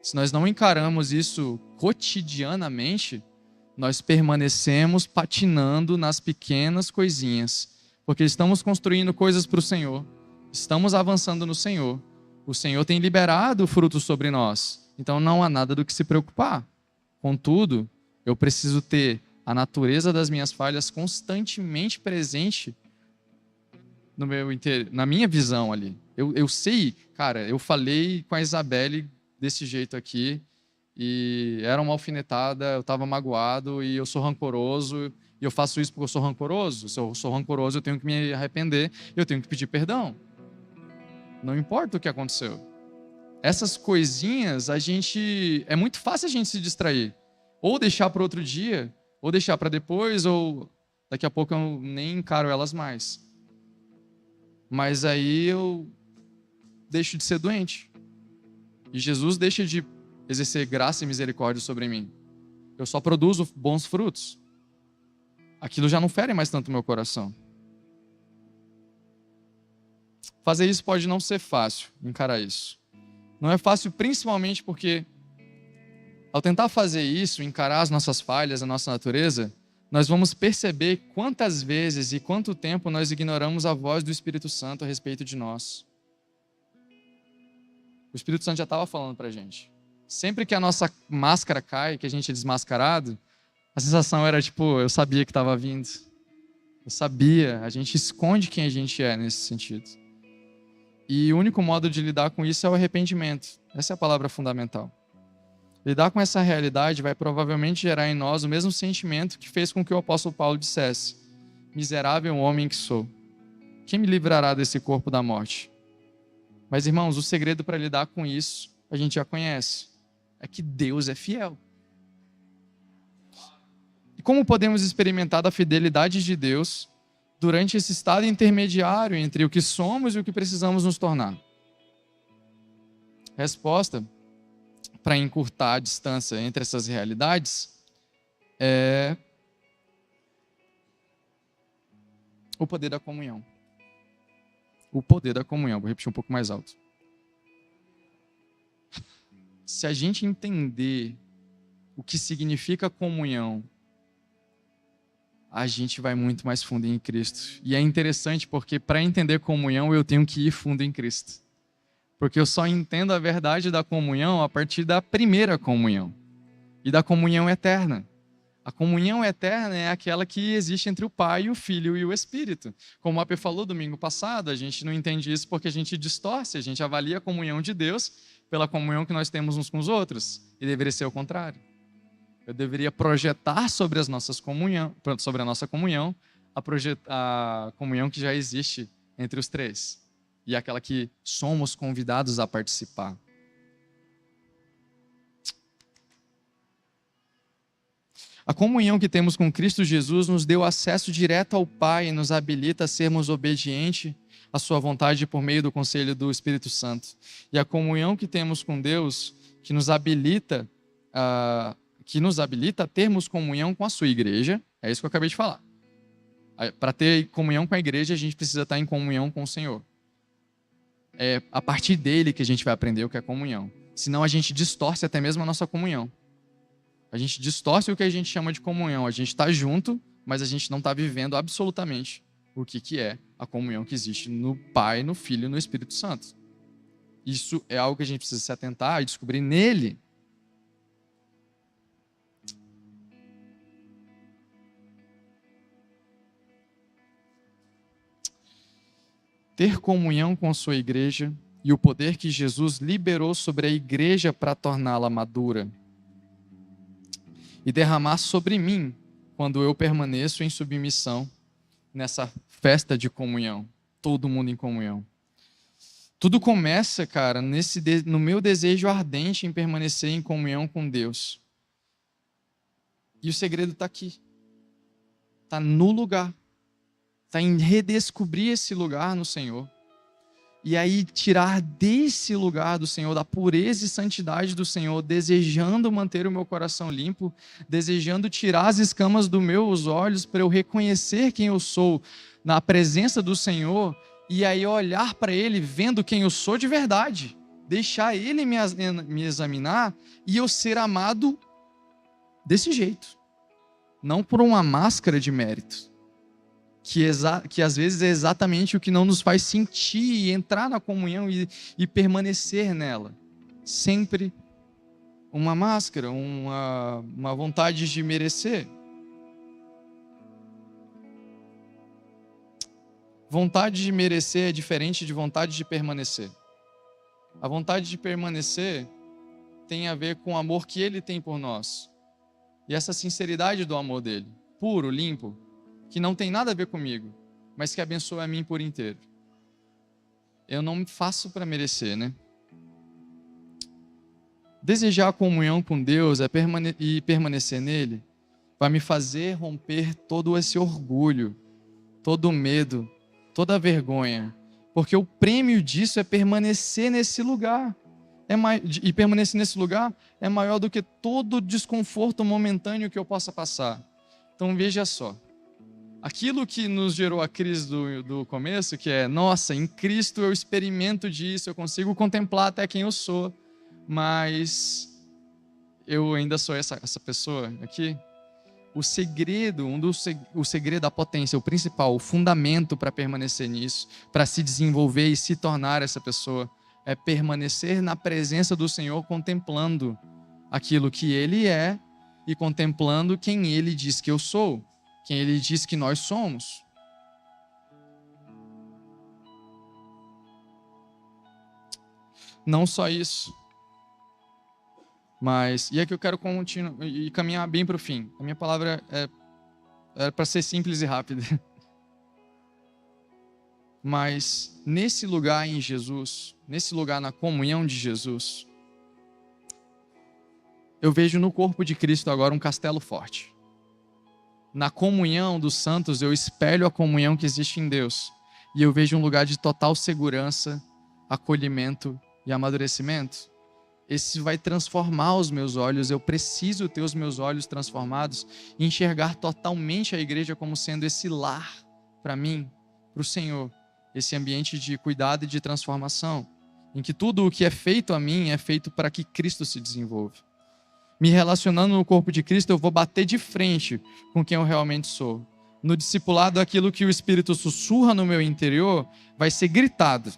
Se nós não encaramos isso cotidianamente, nós permanecemos patinando nas pequenas coisinhas, porque estamos construindo coisas para o Senhor, estamos avançando no Senhor. O Senhor tem liberado frutos sobre nós, então não há nada do que se preocupar. Contudo, eu preciso ter a natureza das minhas falhas constantemente presente na minha visão ali. Eu sei, cara, eu falei com a Isabelle desse jeito aqui, e era uma alfinetada, eu estava magoado, e eu sou rancoroso, e eu faço isso porque eu sou rancoroso. Se eu sou rancoroso, eu tenho que me arrepender, eu tenho que pedir perdão. Não importa o que aconteceu. Essas coisinhas, é muito fácil a gente se distrair. Ou deixar para outro dia, ou deixar para depois, ou daqui a pouco eu nem encaro elas mais. Mas aí eu deixo de ser doente. E Jesus deixa de exercer graça e misericórdia sobre mim. Eu só produzo bons frutos. Aquilo já não fere mais tanto o meu coração. Fazer isso pode não ser fácil, encarar isso. Não é fácil principalmente porque, ao tentar fazer isso, encarar as nossas falhas, a nossa natureza, nós vamos perceber quantas vezes e quanto tempo nós ignoramos a voz do Espírito Santo a respeito de nós. O Espírito Santo já estava falando para a gente. Sempre que a nossa máscara cai, que a gente é desmascarado, a sensação era tipo, eu sabia que estava vindo. Eu sabia, a gente esconde quem a gente é nesse sentido. E o único modo de lidar com isso é o arrependimento. Essa é a palavra fundamental. Lidar com essa realidade vai provavelmente gerar em nós o mesmo sentimento que fez com que o apóstolo Paulo dissesse: miserável homem que sou, quem me livrará desse corpo da morte? Mas, irmãos, o segredo para lidar com isso, a gente já conhece. É que Deus é fiel. E como podemos experimentar da fidelidade de Deus durante esse estado intermediário entre o que somos e o que precisamos nos tornar? Resposta para encurtar a distância entre essas realidades é o poder da comunhão. O poder da comunhão. Vou repetir um pouco mais alto. Se a gente entender o que significa comunhão, a gente vai muito mais fundo em Cristo. E é interessante porque para entender comunhão eu tenho que ir fundo em Cristo. Porque eu só entendo a verdade da comunhão a partir da primeira comunhão. E da comunhão eterna. A comunhão eterna é aquela que existe entre o Pai, o Filho e o Espírito. Como o Apê falou domingo passado, a gente não entende isso porque a gente distorce, a gente avalia a comunhão de Deus pela comunhão que nós temos uns com os outros. E deveria ser o contrário. Eu deveria projetar sobre a nossa comunhão a comunhão que já existe entre os três. E aquela que somos convidados a participar. A comunhão que temos com Cristo Jesus nos deu acesso direto ao Pai e nos habilita a sermos obedientes à sua vontade por meio do conselho do Espírito Santo. E a comunhão que temos com Deus, que nos habilita a termos comunhão com a sua igreja, é isso que eu acabei de falar. Para ter comunhão com a igreja, a gente precisa estar em comunhão com o Senhor. É a partir dele que a gente vai aprender o que é comunhão. Senão a gente distorce até mesmo a nossa comunhão. A gente distorce o que a gente chama de comunhão. A gente está junto, mas a gente não está vivendo absolutamente o que é a comunhão que existe no Pai, no Filho e no Espírito Santo. Isso é algo que a gente precisa se atentar e descobrir nele. Ter comunhão com a sua igreja e o poder que Jesus liberou sobre a igreja para torná-la madura. E derramar sobre mim quando eu permaneço em submissão nessa festa de comunhão. Todo mundo em comunhão. Tudo começa, cara, no meu desejo ardente em permanecer em comunhão com Deus. E o segredo está aqui. Está no lugar. Está em redescobrir esse lugar no Senhor. E aí tirar desse lugar do Senhor, da pureza e santidade do Senhor, desejando manter o meu coração limpo, desejando tirar as escamas dos meus olhos para eu reconhecer quem eu sou na presença do Senhor, e aí olhar para Ele vendo quem eu sou de verdade, deixar Ele me examinar e eu ser amado desse jeito, não por uma máscara de mérito. Que às vezes é exatamente o que não nos faz sentir e entrar na comunhão e permanecer nela. Sempre uma máscara, uma vontade de merecer. Vontade de merecer é diferente de vontade de permanecer. A vontade de permanecer tem a ver com o amor que Ele tem por nós. E essa sinceridade do amor dele, puro, limpo, que não tem nada a ver comigo, mas que abençoa a mim por inteiro. Eu não faço para merecer, né? Desejar a comunhão com Deus e permanecer nele vai me fazer romper todo esse orgulho, todo o medo, toda a vergonha, porque o prêmio disso é permanecer nesse lugar. E permanecer nesse lugar é maior do que todo o desconforto momentâneo que eu possa passar. Então veja só. Aquilo que nos gerou a crise do começo, que é, nossa, em Cristo eu experimento disso, eu consigo contemplar até quem eu sou, mas eu ainda sou essa pessoa aqui. O segredo, o segredo, a potência, o principal, o fundamento para permanecer nisso, para se desenvolver e se tornar essa pessoa, é permanecer na presença do Senhor, contemplando aquilo que Ele é e contemplando quem Ele diz que eu sou. Quem Ele diz que nós somos. Não só isso, mas, e aqui eu quero continuar e caminhar bem para o fim. A minha palavra é para ser simples e rápida. Mas nesse lugar em Jesus, nesse lugar na comunhão de Jesus, eu vejo no corpo de Cristo agora um castelo forte. Na comunhão dos santos, eu espelho a comunhão que existe em Deus. E eu vejo um lugar de total segurança, acolhimento e amadurecimento. Esse vai transformar os meus olhos. Eu preciso ter os meus olhos transformados e enxergar totalmente a igreja como sendo esse lar para mim, para o Senhor. Esse ambiente de cuidado e de transformação, em que tudo o que é feito a mim é feito para que Cristo se desenvolva. Me relacionando no corpo de Cristo, eu vou bater de frente com quem eu realmente sou. No discipulado, aquilo que o Espírito sussurra no meu interior vai ser gritado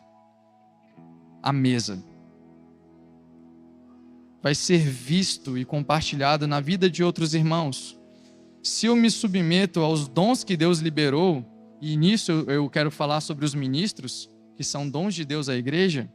à mesa. Vai ser visto e compartilhado na vida de outros irmãos. se eu me submeto aos dons que Deus liberou, e nisso eu quero falar sobre os ministros, que são dons de Deus à igreja,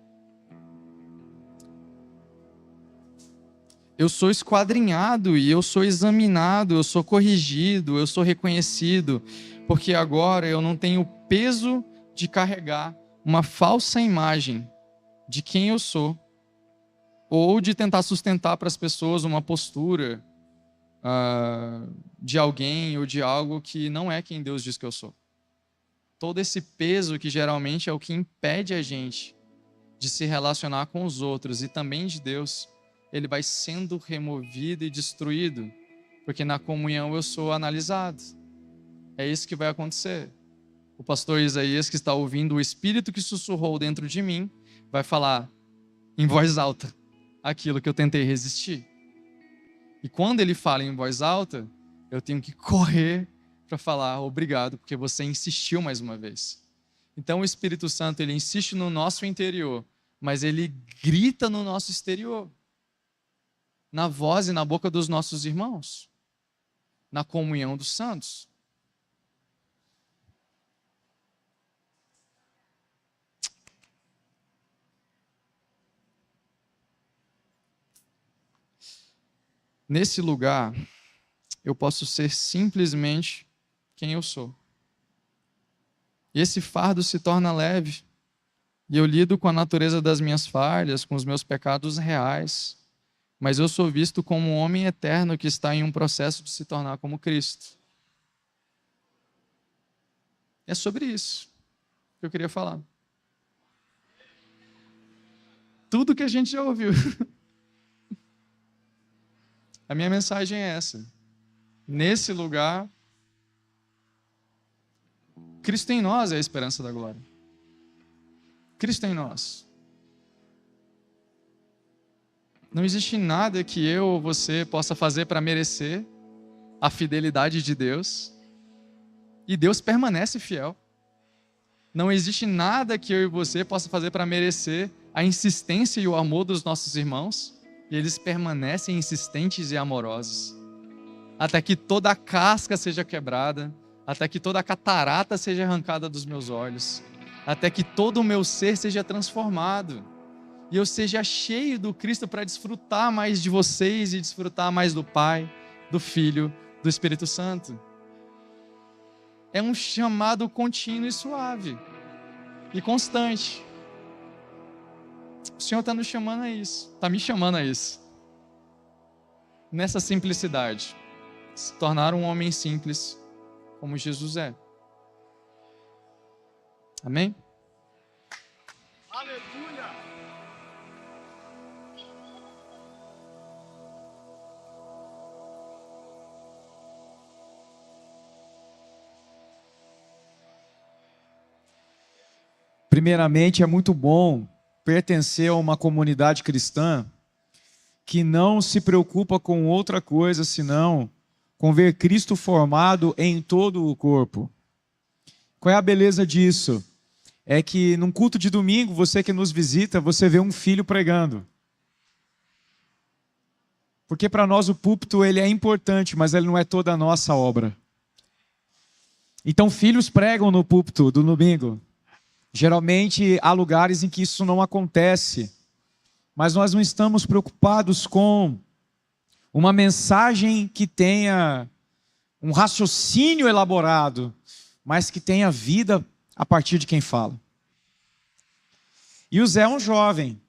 eu sou esquadrinhado e eu sou examinado, eu sou corrigido, eu sou reconhecido, porque agora eu não tenho o peso de carregar uma falsa imagem de quem eu sou, ou de tentar sustentar para as pessoas uma postura de alguém ou de algo que não é quem Deus diz que eu sou. Todo esse peso que geralmente é o que impede a gente de se relacionar com os outros e também de Deus, ele vai sendo removido e destruído, porque na comunhão eu sou analisado. É isso que vai acontecer. O pastor Isaías, que está ouvindo o Espírito que sussurrou dentro de mim, vai falar em voz alta aquilo que eu tentei resistir. E quando ele fala em voz alta, eu tenho que correr para falar obrigado, porque você insistiu mais uma vez. Então o Espírito Santo, ele insiste no nosso interior, mas ele grita no nosso exterior. Na voz e na boca dos nossos irmãos, na comunhão dos santos. Nesse lugar, eu posso ser simplesmente quem eu sou. E esse fardo se torna leve, e eu lido com a natureza das minhas falhas, com os meus pecados reais, mas eu sou visto como um homem eterno que está em um processo de se tornar como Cristo. É sobre isso que eu queria falar. Tudo que a gente já ouviu. A minha mensagem é essa. Nesse lugar, Cristo em nós é a esperança da glória. Cristo em nós. Não existe nada que eu ou você possa fazer para merecer a fidelidade de Deus. E Deus permanece fiel. Não existe nada que eu e você possa fazer para merecer a insistência e o amor dos nossos irmãos. E eles permanecem insistentes e amorosos. Até que toda a casca seja quebrada. Até que toda a catarata seja arrancada dos meus olhos. Até que todo o meu ser seja transformado. E eu seja cheio do Cristo para desfrutar mais de vocês e desfrutar mais do Pai, do Filho, do Espírito Santo. É um chamado contínuo e suave. E constante. O Senhor está nos chamando a isso. Está me chamando a isso. Nessa simplicidade. Se tornar um homem simples como Jesus é. Amém? Aleluia! Primeiramente, é muito bom pertencer a uma comunidade cristã que não se preocupa com outra coisa senão com ver Cristo formado em todo o corpo. Qual é a beleza disso? É que num culto de domingo, você que nos visita, você vê um filho pregando. Porque para nós o púlpito ele é importante, mas ele não é toda a nossa obra. Então filhos pregam no púlpito do domingo. Geralmente há lugares em que isso não acontece, mas nós não estamos preocupados com uma mensagem que tenha um raciocínio elaborado, mas que tenha vida a partir de quem fala. E o Zé é um jovem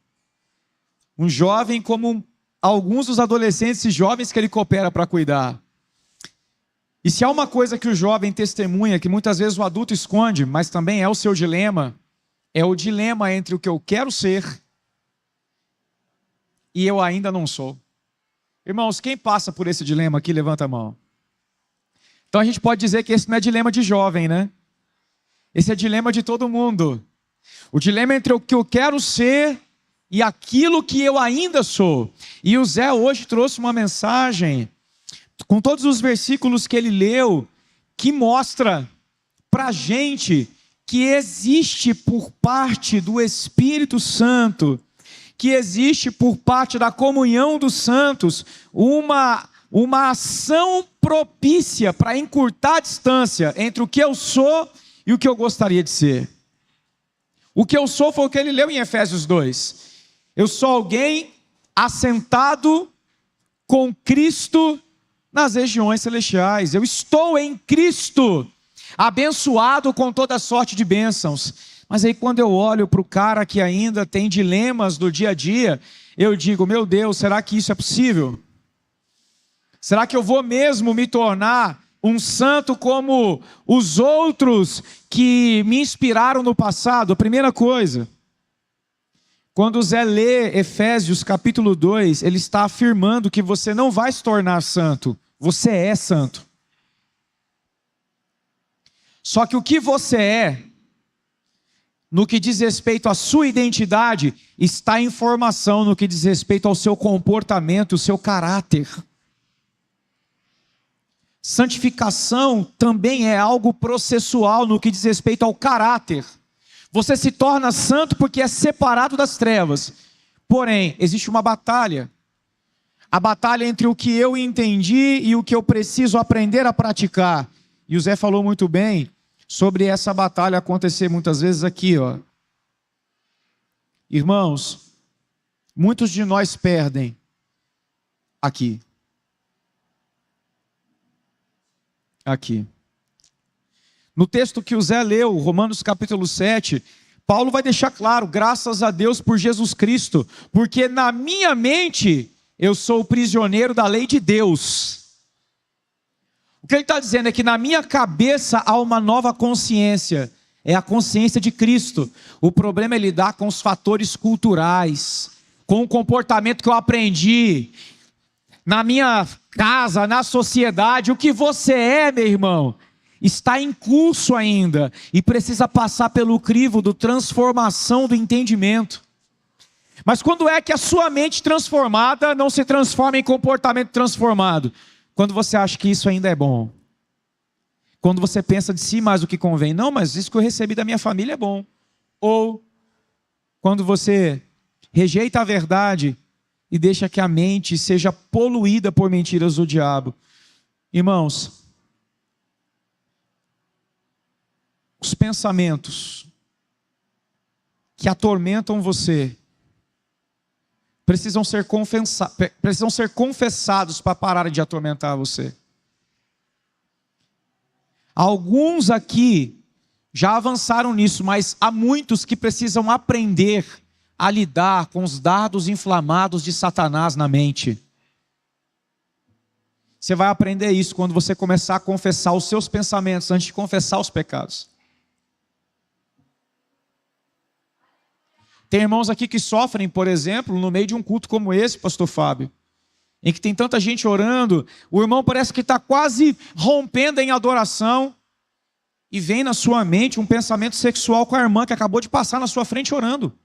como alguns dos adolescentes e jovens que ele coopera para cuidar. E se há uma coisa que o jovem testemunha, que muitas vezes o adulto esconde, mas também é o seu dilema, é o dilema entre o que eu quero ser e eu ainda não sou. Irmãos, quem passa por esse dilema aqui, levanta a mão. Então a gente pode dizer que esse não é dilema de jovem, né? Esse é dilema de todo mundo. O dilema entre o que eu quero ser e aquilo que eu ainda sou. E o Zé hoje trouxe uma mensagem com todos os versículos que ele leu, que mostra para a gente que existe por parte do Espírito Santo, que existe por parte da comunhão dos santos, uma uma ação propícia para encurtar a distância entre o que eu sou e o que eu gostaria de ser. O que eu sou foi o que ele leu em Efésios 2. Eu sou alguém assentado com Cristo nas regiões celestiais. Eu estou em Cristo, abençoado com toda sorte de bênçãos. Mas aí quando eu olho para o cara que ainda tem dilemas do dia a dia, eu digo, meu Deus, será que isso é possível? Será que eu vou mesmo me tornar um santo como os outros que me inspiraram no passado? A primeira coisa, quando o Zé lê Efésios capítulo 2, ele está afirmando que você não vai se tornar santo, você é santo. Só que o que você é, no que diz respeito à sua identidade, está em formação no que diz respeito ao seu comportamento, o seu caráter. Santificação também é algo processual no que diz respeito ao caráter. Você se torna santo porque é separado das trevas. Porém, existe uma batalha. A batalha entre o que eu entendi e o que eu preciso aprender a praticar. E o Zé falou muito bem sobre essa batalha acontecer muitas vezes aqui, ó. Irmãos, muitos de nós perdem aqui. Aqui. No texto que o Zé leu, Romanos capítulo 7, Paulo vai deixar claro, graças a Deus por Jesus Cristo, porque na minha mente eu sou o prisioneiro da lei de Deus. O que ele está dizendo é que na minha cabeça há uma nova consciência, é a consciência de Cristo. O problema é lidar com os fatores culturais, com o comportamento que eu aprendi na minha casa, na sociedade. O que você é, meu irmão, está em curso ainda e precisa passar pelo crivo da transformação do entendimento. Mas quando é que a sua mente transformada não se transforma em comportamento transformado? Quando você acha que isso ainda é bom. Quando você pensa de si mais do que convém. Não, mas isso que eu recebi da minha família é bom. Ou quando você rejeita a verdade e deixa que a mente seja poluída por mentiras do diabo. Irmãos, os pensamentos que atormentam você precisam ser confessados para parar de atormentar você. Alguns aqui já avançaram nisso, mas há muitos que precisam aprender a lidar com os dardos inflamados de Satanás na mente. Você vai aprender isso quando você começar a confessar os seus pensamentos antes de confessar os pecados. Tem irmãos aqui que sofrem, por exemplo, no meio de um culto como esse, pastor Fábio, em que tem tanta gente orando, o irmão parece que está quase rompendo em adoração, e vem na sua mente um pensamento sexual com a irmã que acabou de passar na sua frente orando.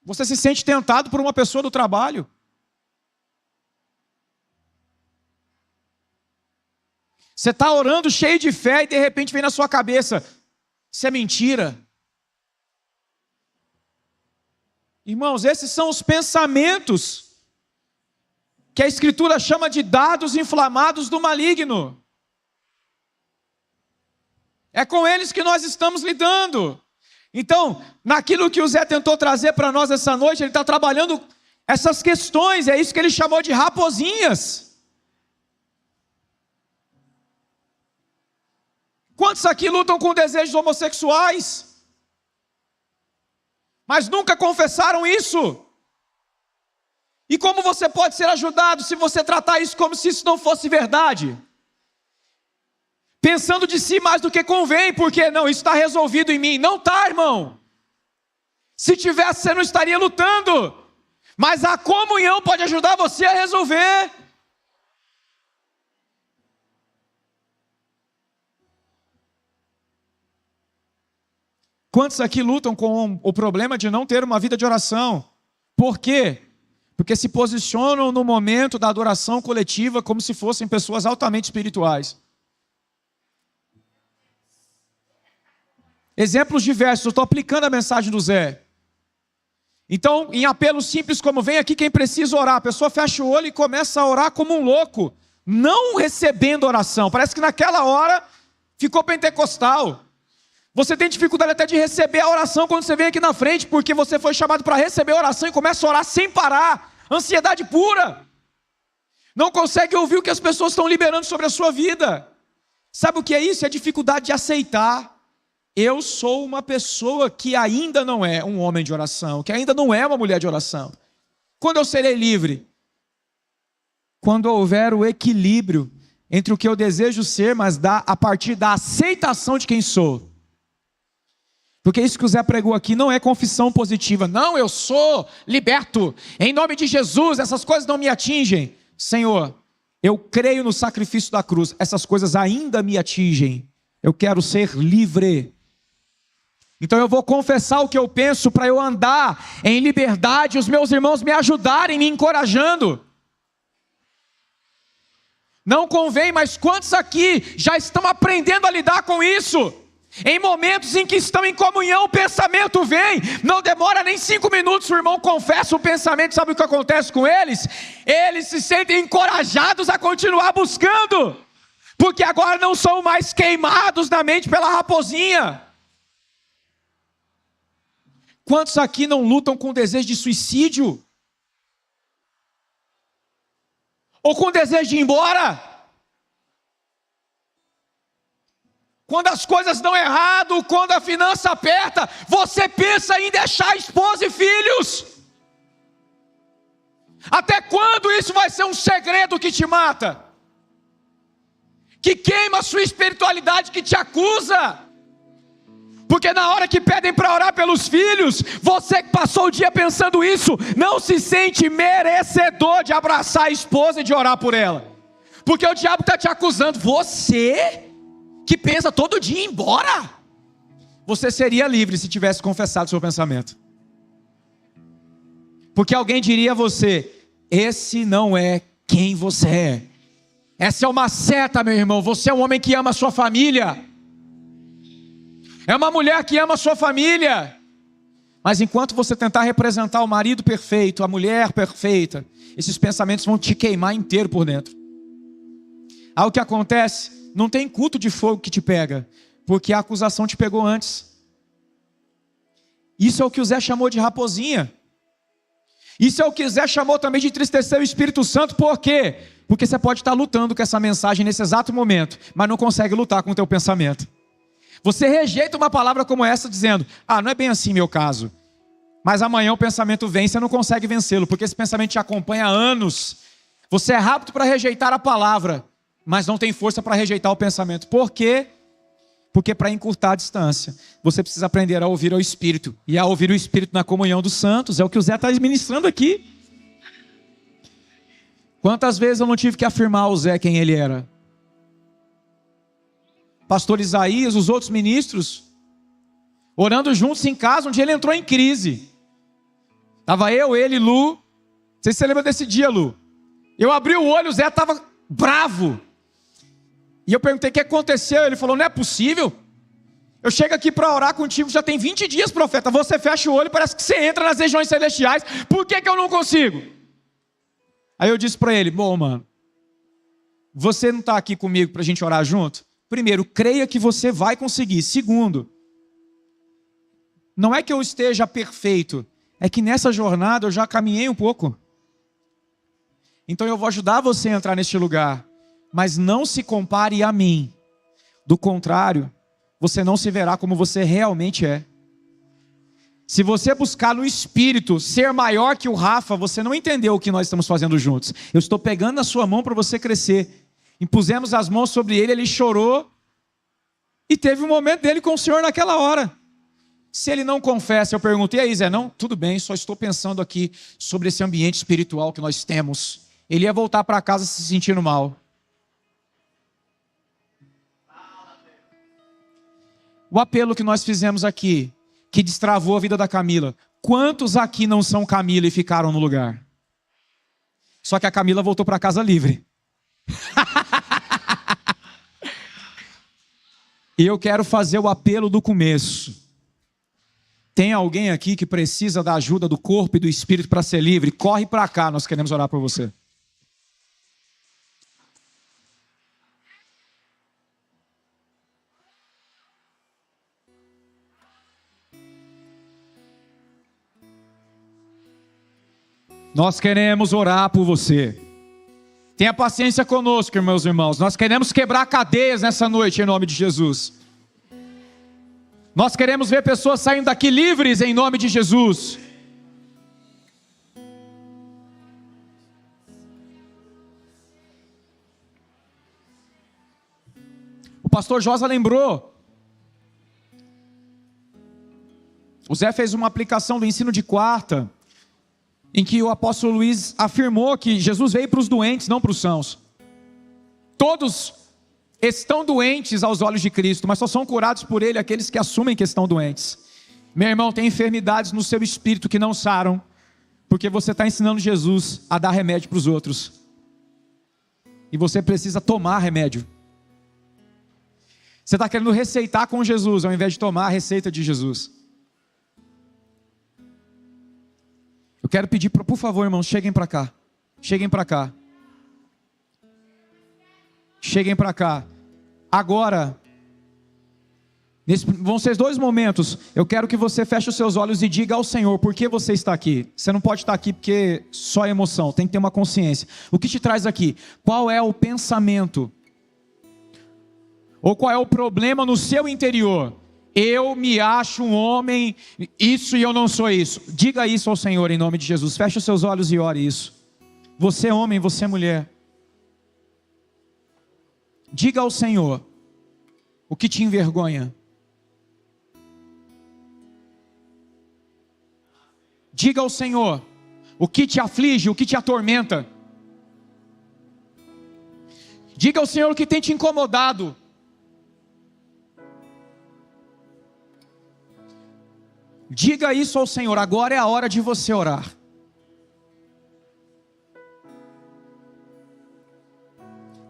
Você se sente tentado por uma pessoa do trabalho. Você está orando cheio de fé e de repente vem na sua cabeça, isso é mentira. Irmãos, esses são os pensamentos que a Escritura chama de dardos inflamados do maligno. É com eles que nós estamos lidando. Então, naquilo que o Zé tentou trazer para nós essa noite, ele está trabalhando essas questões, é isso que ele chamou de raposinhas. Quantos aqui lutam com desejos homossexuais? Mas nunca confessaram isso? E como você pode ser ajudado se você tratar isso como se isso não fosse verdade? Pensando de si mais do que convém, porque não, isso está resolvido em mim. Não está, irmão. Se tivesse, você não estaria lutando. Mas a comunhão pode ajudar você a resolver. Quantos aqui lutam com o problema de não ter uma vida de oração? Por quê? Porque se posicionam no momento da adoração coletiva como se fossem pessoas altamente espirituais. Exemplos diversos, eu estou aplicando a mensagem do Zé. Então, em apelos simples como vem aqui quem precisa orar, a pessoa fecha o olho e começa a orar como um louco, não recebendo oração. Parece que naquela hora ficou pentecostal. Você tem dificuldade até de receber a oração quando você vem aqui na frente, porque você foi chamado para receber a oração e começa a orar sem parar. Ansiedade pura. Não consegue ouvir o que as pessoas estão liberando sobre a sua vida. Sabe o que é isso? É dificuldade de aceitar. Eu sou uma pessoa que ainda não é um homem de oração, que ainda não é uma mulher de oração. Quando eu serei livre? Quando houver o equilíbrio entre o que eu desejo ser, mas a partir da aceitação de quem sou. Porque isso que o Zé pregou aqui não é confissão positiva. Não, eu sou liberto. Em nome de Jesus, essas coisas não me atingem. Senhor, eu creio no sacrifício da cruz. Essas coisas ainda me atingem. Eu quero ser livre. Então eu vou confessar o que eu penso para eu andar em liberdade e os meus irmãos me ajudarem, me encorajando. Não convém, mas quantos aqui já estão aprendendo a lidar com isso? Em momentos em que estão em comunhão, o pensamento vem, não demora nem 5 minutos, o irmão confessa o pensamento, sabe o que acontece com eles? Eles se sentem encorajados a continuar buscando, porque agora não são mais queimados na mente pela raposinha. Quantos aqui não lutam com desejo de suicídio? Ou com desejo de ir embora? Quando as coisas dão errado, quando a finança aperta, você pensa em deixar esposa e filhos. Até quando isso vai ser um segredo que te mata? Que queima a sua espiritualidade, que te acusa? Porque na hora que pedem para orar pelos filhos, você que passou o dia pensando isso, não se sente merecedor de abraçar a esposa e de orar por ela. Porque o diabo está te acusando. Você que pensa todo dia em ir embora. Você seria livre se tivesse confessado o seu pensamento. Porque alguém diria a você, esse não é quem você é. Essa é uma seta, meu irmão. Você é um homem que ama a sua família. É uma mulher que ama a sua família. Mas enquanto você tentar representar o marido perfeito, a mulher perfeita, esses pensamentos vão te queimar inteiro por dentro. Aí o que acontece? Não tem culto de fogo que te pega, porque a acusação te pegou antes. Isso é o que o Zé chamou de raposinha. Isso é o que o Zé chamou também de entristecer o Espírito Santo. Por quê? Porque você pode estar lutando com essa mensagem nesse exato momento, mas não consegue lutar com o teu pensamento. Você rejeita uma palavra como essa dizendo, não é bem assim meu caso. Mas amanhã o pensamento vem e você não consegue vencê-lo, porque esse pensamento te acompanha há anos. Você é rápido para rejeitar a palavra, mas não tem força para rejeitar o pensamento. Por quê? Porque para encurtar a distância, você precisa aprender a ouvir o Espírito. E a ouvir o Espírito na comunhão dos santos, é o que o Zé está ministrando aqui. Quantas vezes eu não tive que afirmar ao Zé quem ele era? Pastor Isaías, os outros ministros, orando juntos em casa, um dia ele entrou em crise. Estava eu, ele, Lu. Não sei se você lembra desse dia, Lu. Eu abri o olho, o Zé estava bravo. E eu perguntei o que aconteceu. Ele falou, não é possível. Eu chego aqui para orar contigo, já tem 20 dias, profeta. Você fecha o olho, parece que você entra nas regiões celestiais. Por que eu não consigo? Aí eu disse para ele, bom, mano, você não está aqui comigo para a gente orar junto? Primeiro, creia que você vai conseguir. Segundo, não é que eu esteja perfeito, é que nessa jornada eu já caminhei um pouco. Então eu vou ajudar você a entrar neste lugar, mas não se compare a mim. Do contrário, você não se verá como você realmente é. Se você buscar no Espírito ser maior que o Rafa, você não entendeu o que nós estamos fazendo juntos. Eu estou pegando na sua mão para você crescer. Impusemos as mãos sobre ele, ele chorou. E teve um momento dele com o Senhor naquela hora. Se ele não confessa, eu perguntei, e aí Zé, não, tudo bem, só estou pensando aqui sobre esse ambiente espiritual que nós temos. Ele ia voltar para casa se sentindo mal. O apelo que nós fizemos aqui, que destravou a vida da Camila. Quantos aqui não são Camila e ficaram no lugar? Só que a Camila voltou para casa livre. E eu quero fazer o apelo do começo. Tem alguém aqui que precisa da ajuda do corpo e do espírito para ser livre? Corre para cá, nós queremos orar por você. Nós queremos orar por você. Tenha paciência conosco, meus irmãos. Nós queremos quebrar cadeias nessa noite, em nome de Jesus. Nós queremos ver pessoas saindo daqui livres, em nome de Jesus. O pastor Josa lembrou. O Zé fez uma aplicação do ensino de quarta, em que o apóstolo Luiz afirmou que Jesus veio para os doentes, não para os sãos. Todos estão doentes aos olhos de Cristo, mas só são curados por Ele aqueles que assumem que estão doentes. Meu irmão, tem enfermidades no seu espírito que não saram, porque você está ensinando Jesus a dar remédio para os outros. E você precisa tomar remédio. Você está querendo receitar com Jesus, ao invés de tomar a receita de Jesus. Eu quero pedir, por favor, irmãos, cheguem para cá. Cheguem para cá. Cheguem para cá. Agora, vão ser 2 momentos. Eu quero que você feche os seus olhos e diga ao Senhor por que você está aqui. Você não pode estar aqui porque só é emoção, tem que ter uma consciência. O que te traz aqui? Qual é o pensamento? Ou qual é o problema no seu interior? Eu me acho um homem, isso e eu não sou isso. Diga isso ao Senhor em nome de Jesus. Feche os seus olhos e ore isso. Você é homem, você é mulher. Diga ao Senhor o que te envergonha. Diga ao Senhor o que te aflige, o que te atormenta. Diga ao Senhor o que tem te incomodado. Diga isso ao Senhor. Agora é a hora de você orar.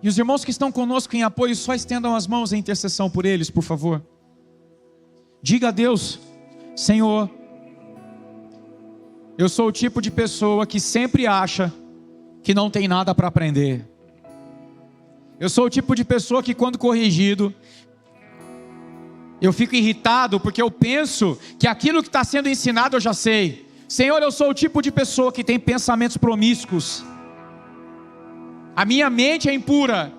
E os irmãos que estão conosco em apoio, só estendam as mãos em intercessão por eles, por favor. Diga a Deus: Senhor, eu sou o tipo de pessoa que sempre acha que não tem nada para aprender. Eu sou o tipo de pessoa que, quando corrigido, eu fico irritado porque eu penso que aquilo que está sendo ensinado eu já sei. Senhor, eu sou o tipo de pessoa que tem pensamentos promíscuos. A minha mente é impura.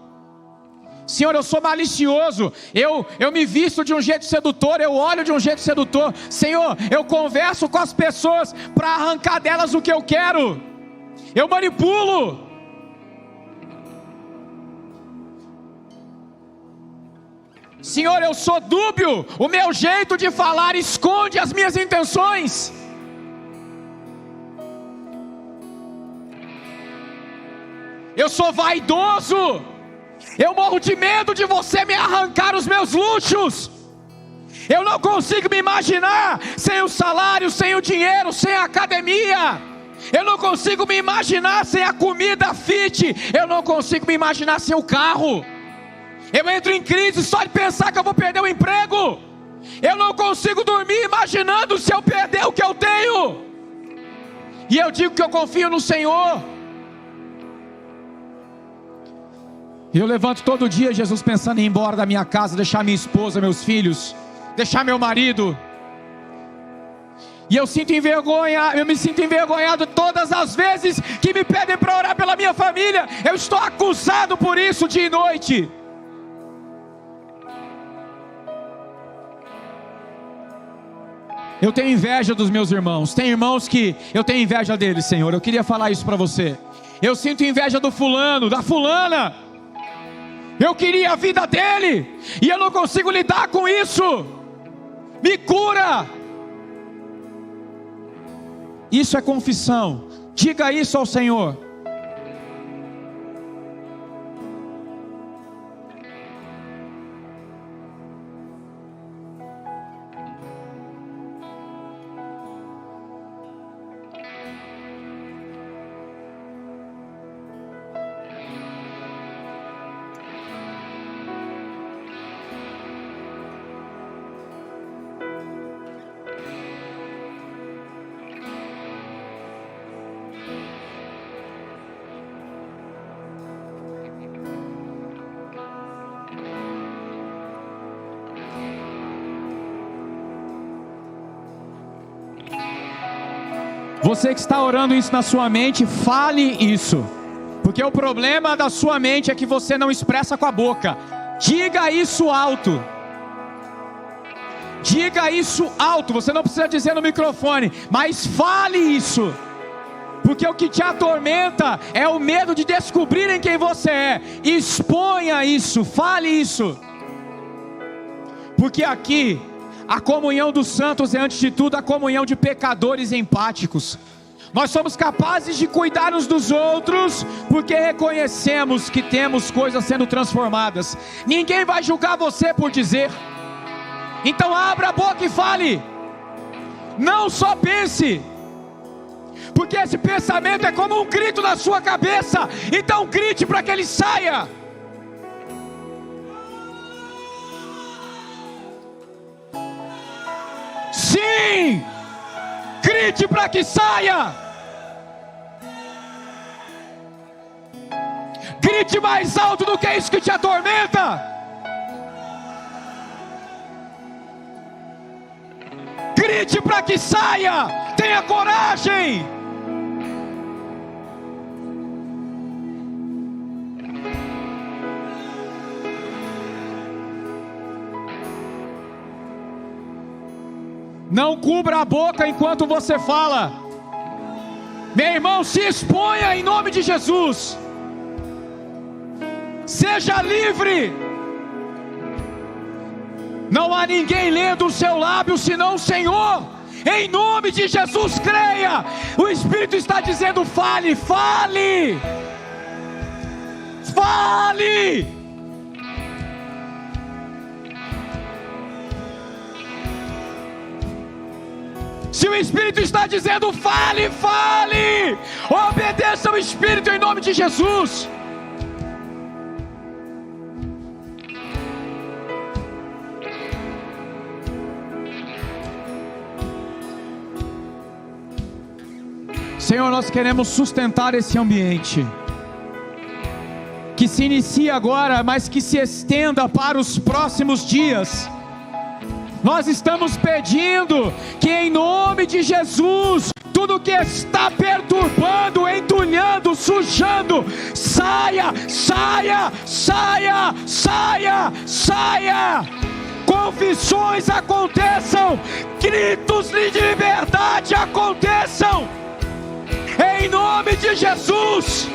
Senhor, eu sou malicioso. Eu me visto de um jeito sedutor. Eu olho de um jeito sedutor. Senhor, eu converso com as pessoas para arrancar delas o que eu quero. Eu manipulo. Senhor, eu sou dúbio. O meu jeito de falar esconde as minhas intenções. Eu sou vaidoso. Eu morro de medo de você me arrancar os meus luxos. Eu não consigo me imaginar sem o salário, sem o dinheiro, sem a academia. Eu não consigo me imaginar sem a comida fit. Eu não consigo me imaginar sem o carro. Eu entro em crise só de pensar que eu vou perder o emprego. Eu não consigo dormir imaginando se eu perder o que eu tenho. E eu digo que eu confio no Senhor. Eu levanto todo dia, Jesus, pensando em ir embora da minha casa, deixar minha esposa, meus filhos, deixar meu marido. E eu me sinto envergonhado todas as vezes que me pedem para orar pela minha família. Eu estou acusado por isso dia e noite. Eu tenho inveja dos meus irmãos. Tem irmãos que eu tenho inveja deles, Senhor. Eu queria falar isso para você. Eu sinto inveja do fulano, da fulana. Eu queria a vida dele e eu não consigo lidar com isso. Me cura. Isso é confissão. Diga isso ao Senhor. Você que está orando isso na sua mente, fale isso. Porque o problema da sua mente é que você não expressa com a boca. Diga isso alto. Diga isso alto. Você não precisa dizer no microfone, mas fale isso. Porque o que te atormenta é o medo de descobrirem quem você é. Exponha isso, fale isso. Porque aqui a comunhão dos santos é, antes de tudo, a comunhão de pecadores empáticos. Nós somos capazes de cuidar uns dos outros, porque reconhecemos que temos coisas sendo transformadas. Ninguém vai julgar você por dizer. Então abra a boca e fale. Não só pense, porque esse pensamento é como um grito na sua cabeça. Então grite para que ele saia. Sim! Grite para que saia! Grite mais alto do que isso que te atormenta! Grite para que saia! Tenha coragem! Não cubra a boca enquanto você fala. Meu irmão, se exponha em nome de Jesus. Seja livre. Não há ninguém lendo o seu lábio senão o Senhor. Em nome de Jesus, creia. O Espírito está dizendo: fale, fale. Fale. Se o Espírito está dizendo fale, fale. Obedeça ao Espírito em nome de Jesus. Senhor, nós queremos sustentar esse ambiente que se inicia agora, mas que se estenda para os próximos dias. Nós estamos pedindo que em nome de Jesus, tudo que está perturbando, entulhando, sujando, saia, saia, saia, saia, saia. Confissões aconteçam, gritos de liberdade aconteçam, em nome de Jesus.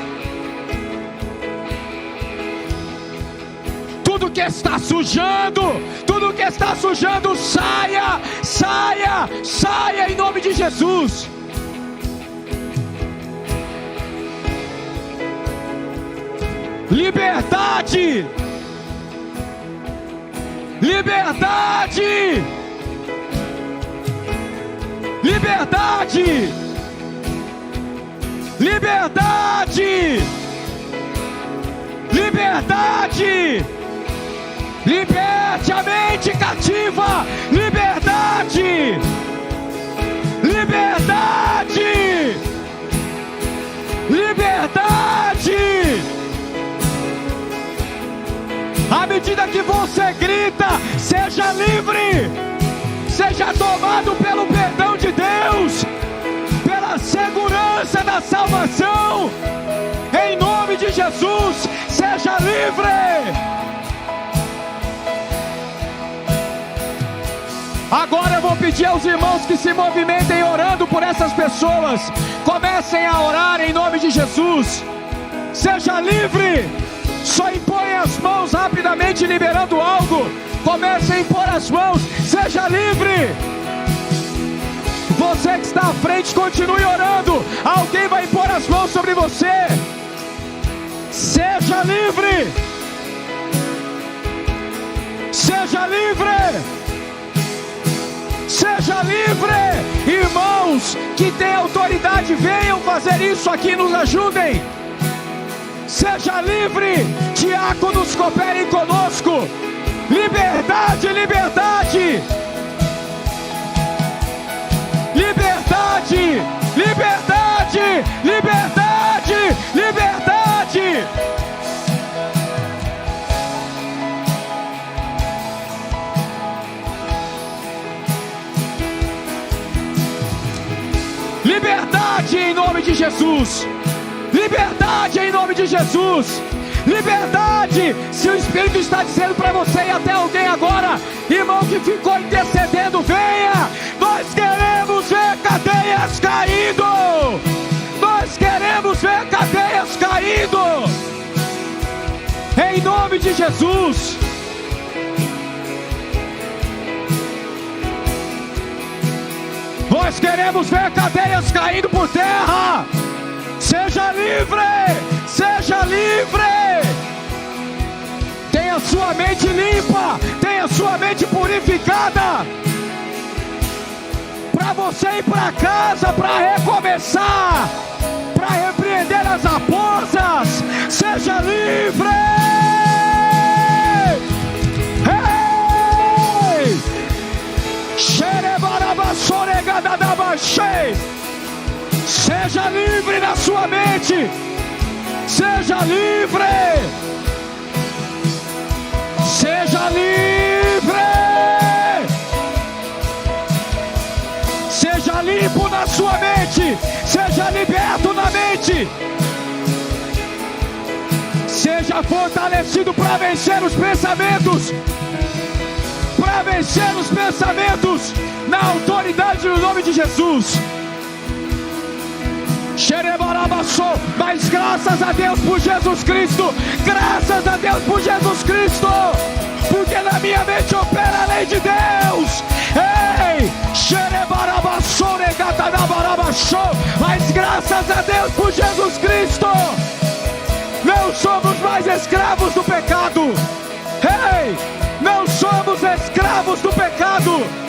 Tudo que está sujando, saia, saia, saia em nome de Jesus. Liberdade, liberdade, liberdade, liberdade, liberdade. Liberte a mente cativa. Liberdade. Liberdade. Liberdade. À medida que você grita, seja livre. Seja tomado pelo perdão de Deus, pela segurança da salvação. Em nome de Jesus, seja livre. Agora eu vou pedir aos irmãos que se movimentem orando por essas pessoas. Comecem a orar em nome de Jesus. Seja livre. Só impõe as mãos rapidamente, liberando algo. Comecem a impor as mãos. Seja livre. Você que está à frente, continue orando. Alguém vai impor as mãos sobre você. Seja livre. Seja livre. Seja livre. Irmãos que têm autoridade, venham fazer isso aqui, nos ajudem. Seja livre. Diáconos, cooperem conosco. Liberdade, liberdade. Liberdade, liberdade, liberdade, liberdade. Liberdade. liberdade em nome de Jesus. Liberdade em nome de Jesus. Liberdade. Se o Espírito está dizendo para você e até alguém agora, irmão que ficou intercedendo, venha. Nós queremos ver cadeias caindo. Nós queremos ver cadeias caindo. Em nome de Jesus. Nós queremos ver cadeias caindo por terra. Seja livre, seja livre. Tenha sua mente limpa, tenha sua mente purificada, para você ir para casa, para recomeçar, para repreender as raposas. Seja livre. Hey! Seja livre na sua mente. Seja livre. Seja livre. Seja limpo na sua mente. Seja liberto na mente. Seja fortalecido para vencer os pensamentos. Para vencer os pensamentos. Na autoridade do nome de Jesus. Mas graças a Deus por Jesus Cristo. Graças a Deus por Jesus Cristo. Porque na minha mente opera a lei de Deus. Ei! Mas graças a Deus por Jesus Cristo. Não somos mais escravos do pecado. Ei! Não somos escravos do pecado.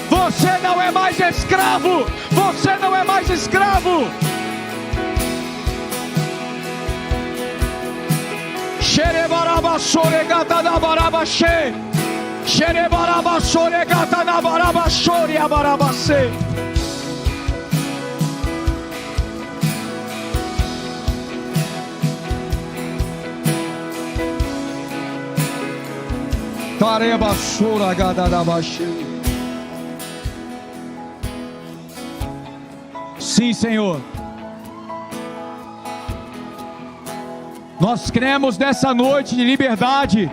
Você não é mais escravo. Você não é mais escravo. Sim, Senhor. Nós cremos nessa noite de liberdade.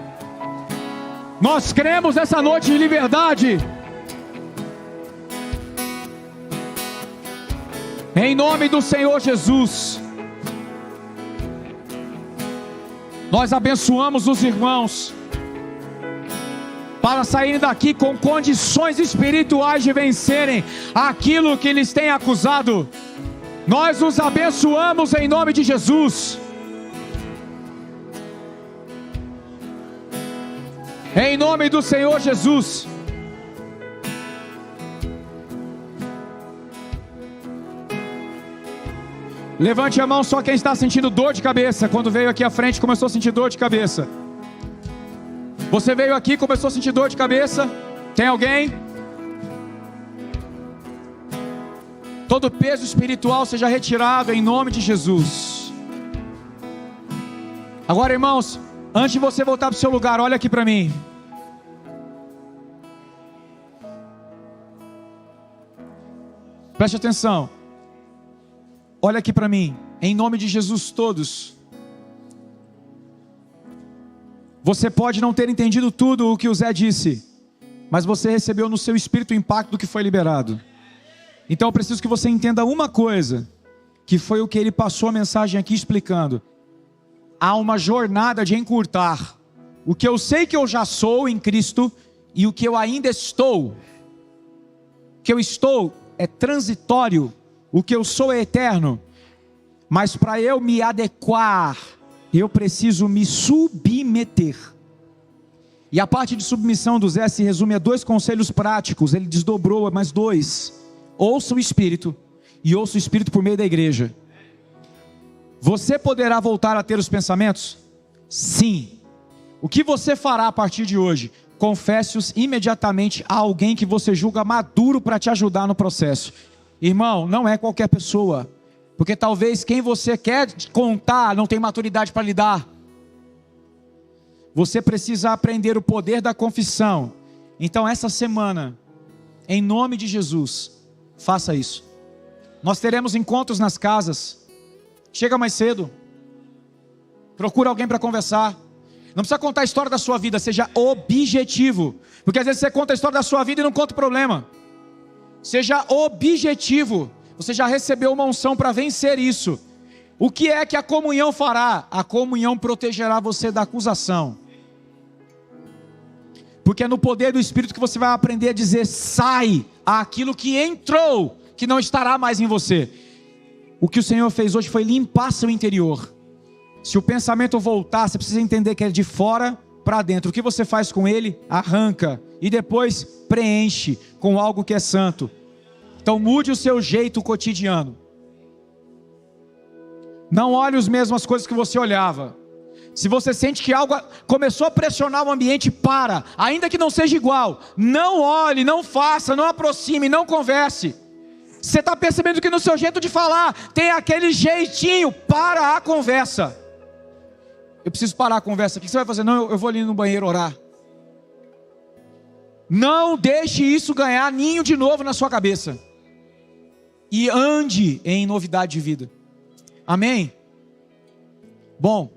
Nós cremos nessa noite de liberdade. Em nome do Senhor Jesus. Nós abençoamos os irmãos para saírem daqui com condições espirituais de vencerem aquilo que eles têm acusado. Nós os abençoamos em nome de Jesus. Em nome do Senhor Jesus. Levante a mão só quem está sentindo dor de cabeça. Quando veio aqui à frente começou a sentir dor de cabeça. Você veio aqui e começou a sentir dor de cabeça? Tem alguém? Todo peso espiritual seja retirado em nome de Jesus. Agora, irmãos, antes de você voltar para o seu lugar, olha aqui para mim. Preste atenção. Olha aqui para mim. Em nome de Jesus todos. Você pode não ter entendido tudo o que o Zé disse, mas você recebeu no seu espírito o impacto do que foi liberado. Então eu preciso que você entenda uma coisa, que foi o que ele passou a mensagem aqui explicando. Há uma jornada de encurtar o que eu sei que eu já sou em Cristo e o que eu ainda estou. O que eu estou é transitório, o que eu sou é eterno. Mas para eu me adequar, eu preciso me submeter. E a parte de submissão do Zé se resume a 2 conselhos práticos. Ele desdobrou mais 2. Ouça o Espírito e ouça o Espírito por meio da igreja. Você poderá voltar a ter os pensamentos? Sim. O que você fará a partir de hoje? Confesse-os imediatamente a alguém que você julga maduro para te ajudar no processo. Irmão, não é qualquer pessoa. Porque talvez quem você quer contar não tem maturidade para lidar. Você precisa aprender o poder da confissão. Então essa semana, em nome de Jesus, faça isso. Nós teremos encontros nas casas. Chega mais cedo. Procura alguém para conversar. Não precisa contar a história da sua vida, seja objetivo. Porque às vezes você conta a história da sua vida e não conta o problema. Seja objetivo. Você já recebeu uma unção para vencer isso. O que é que a comunhão fará? A comunhão protegerá você da acusação. Porque é no poder do Espírito que você vai aprender a dizer sai aquilo que entrou, que não estará mais em você. O que o Senhor fez hoje foi limpar seu interior. Se o pensamento voltar, você precisa entender que é de fora para dentro. O que você faz com ele? Arranca e depois preenche com algo que é santo. Então mude o seu jeito cotidiano. Não olhe as mesmas coisas que você olhava. Se você sente que algo começou a pressionar o ambiente, para. Ainda que não seja igual. Não olhe, não faça, não aproxime, não converse. Você está percebendo que no seu jeito de falar tem aquele jeitinho. Para a conversa. Eu preciso parar a conversa. O que você vai fazer? Não, eu vou ali no banheiro orar. Não deixe isso ganhar ninho de novo na sua cabeça. E ande em novidade de vida. Amém? Bom,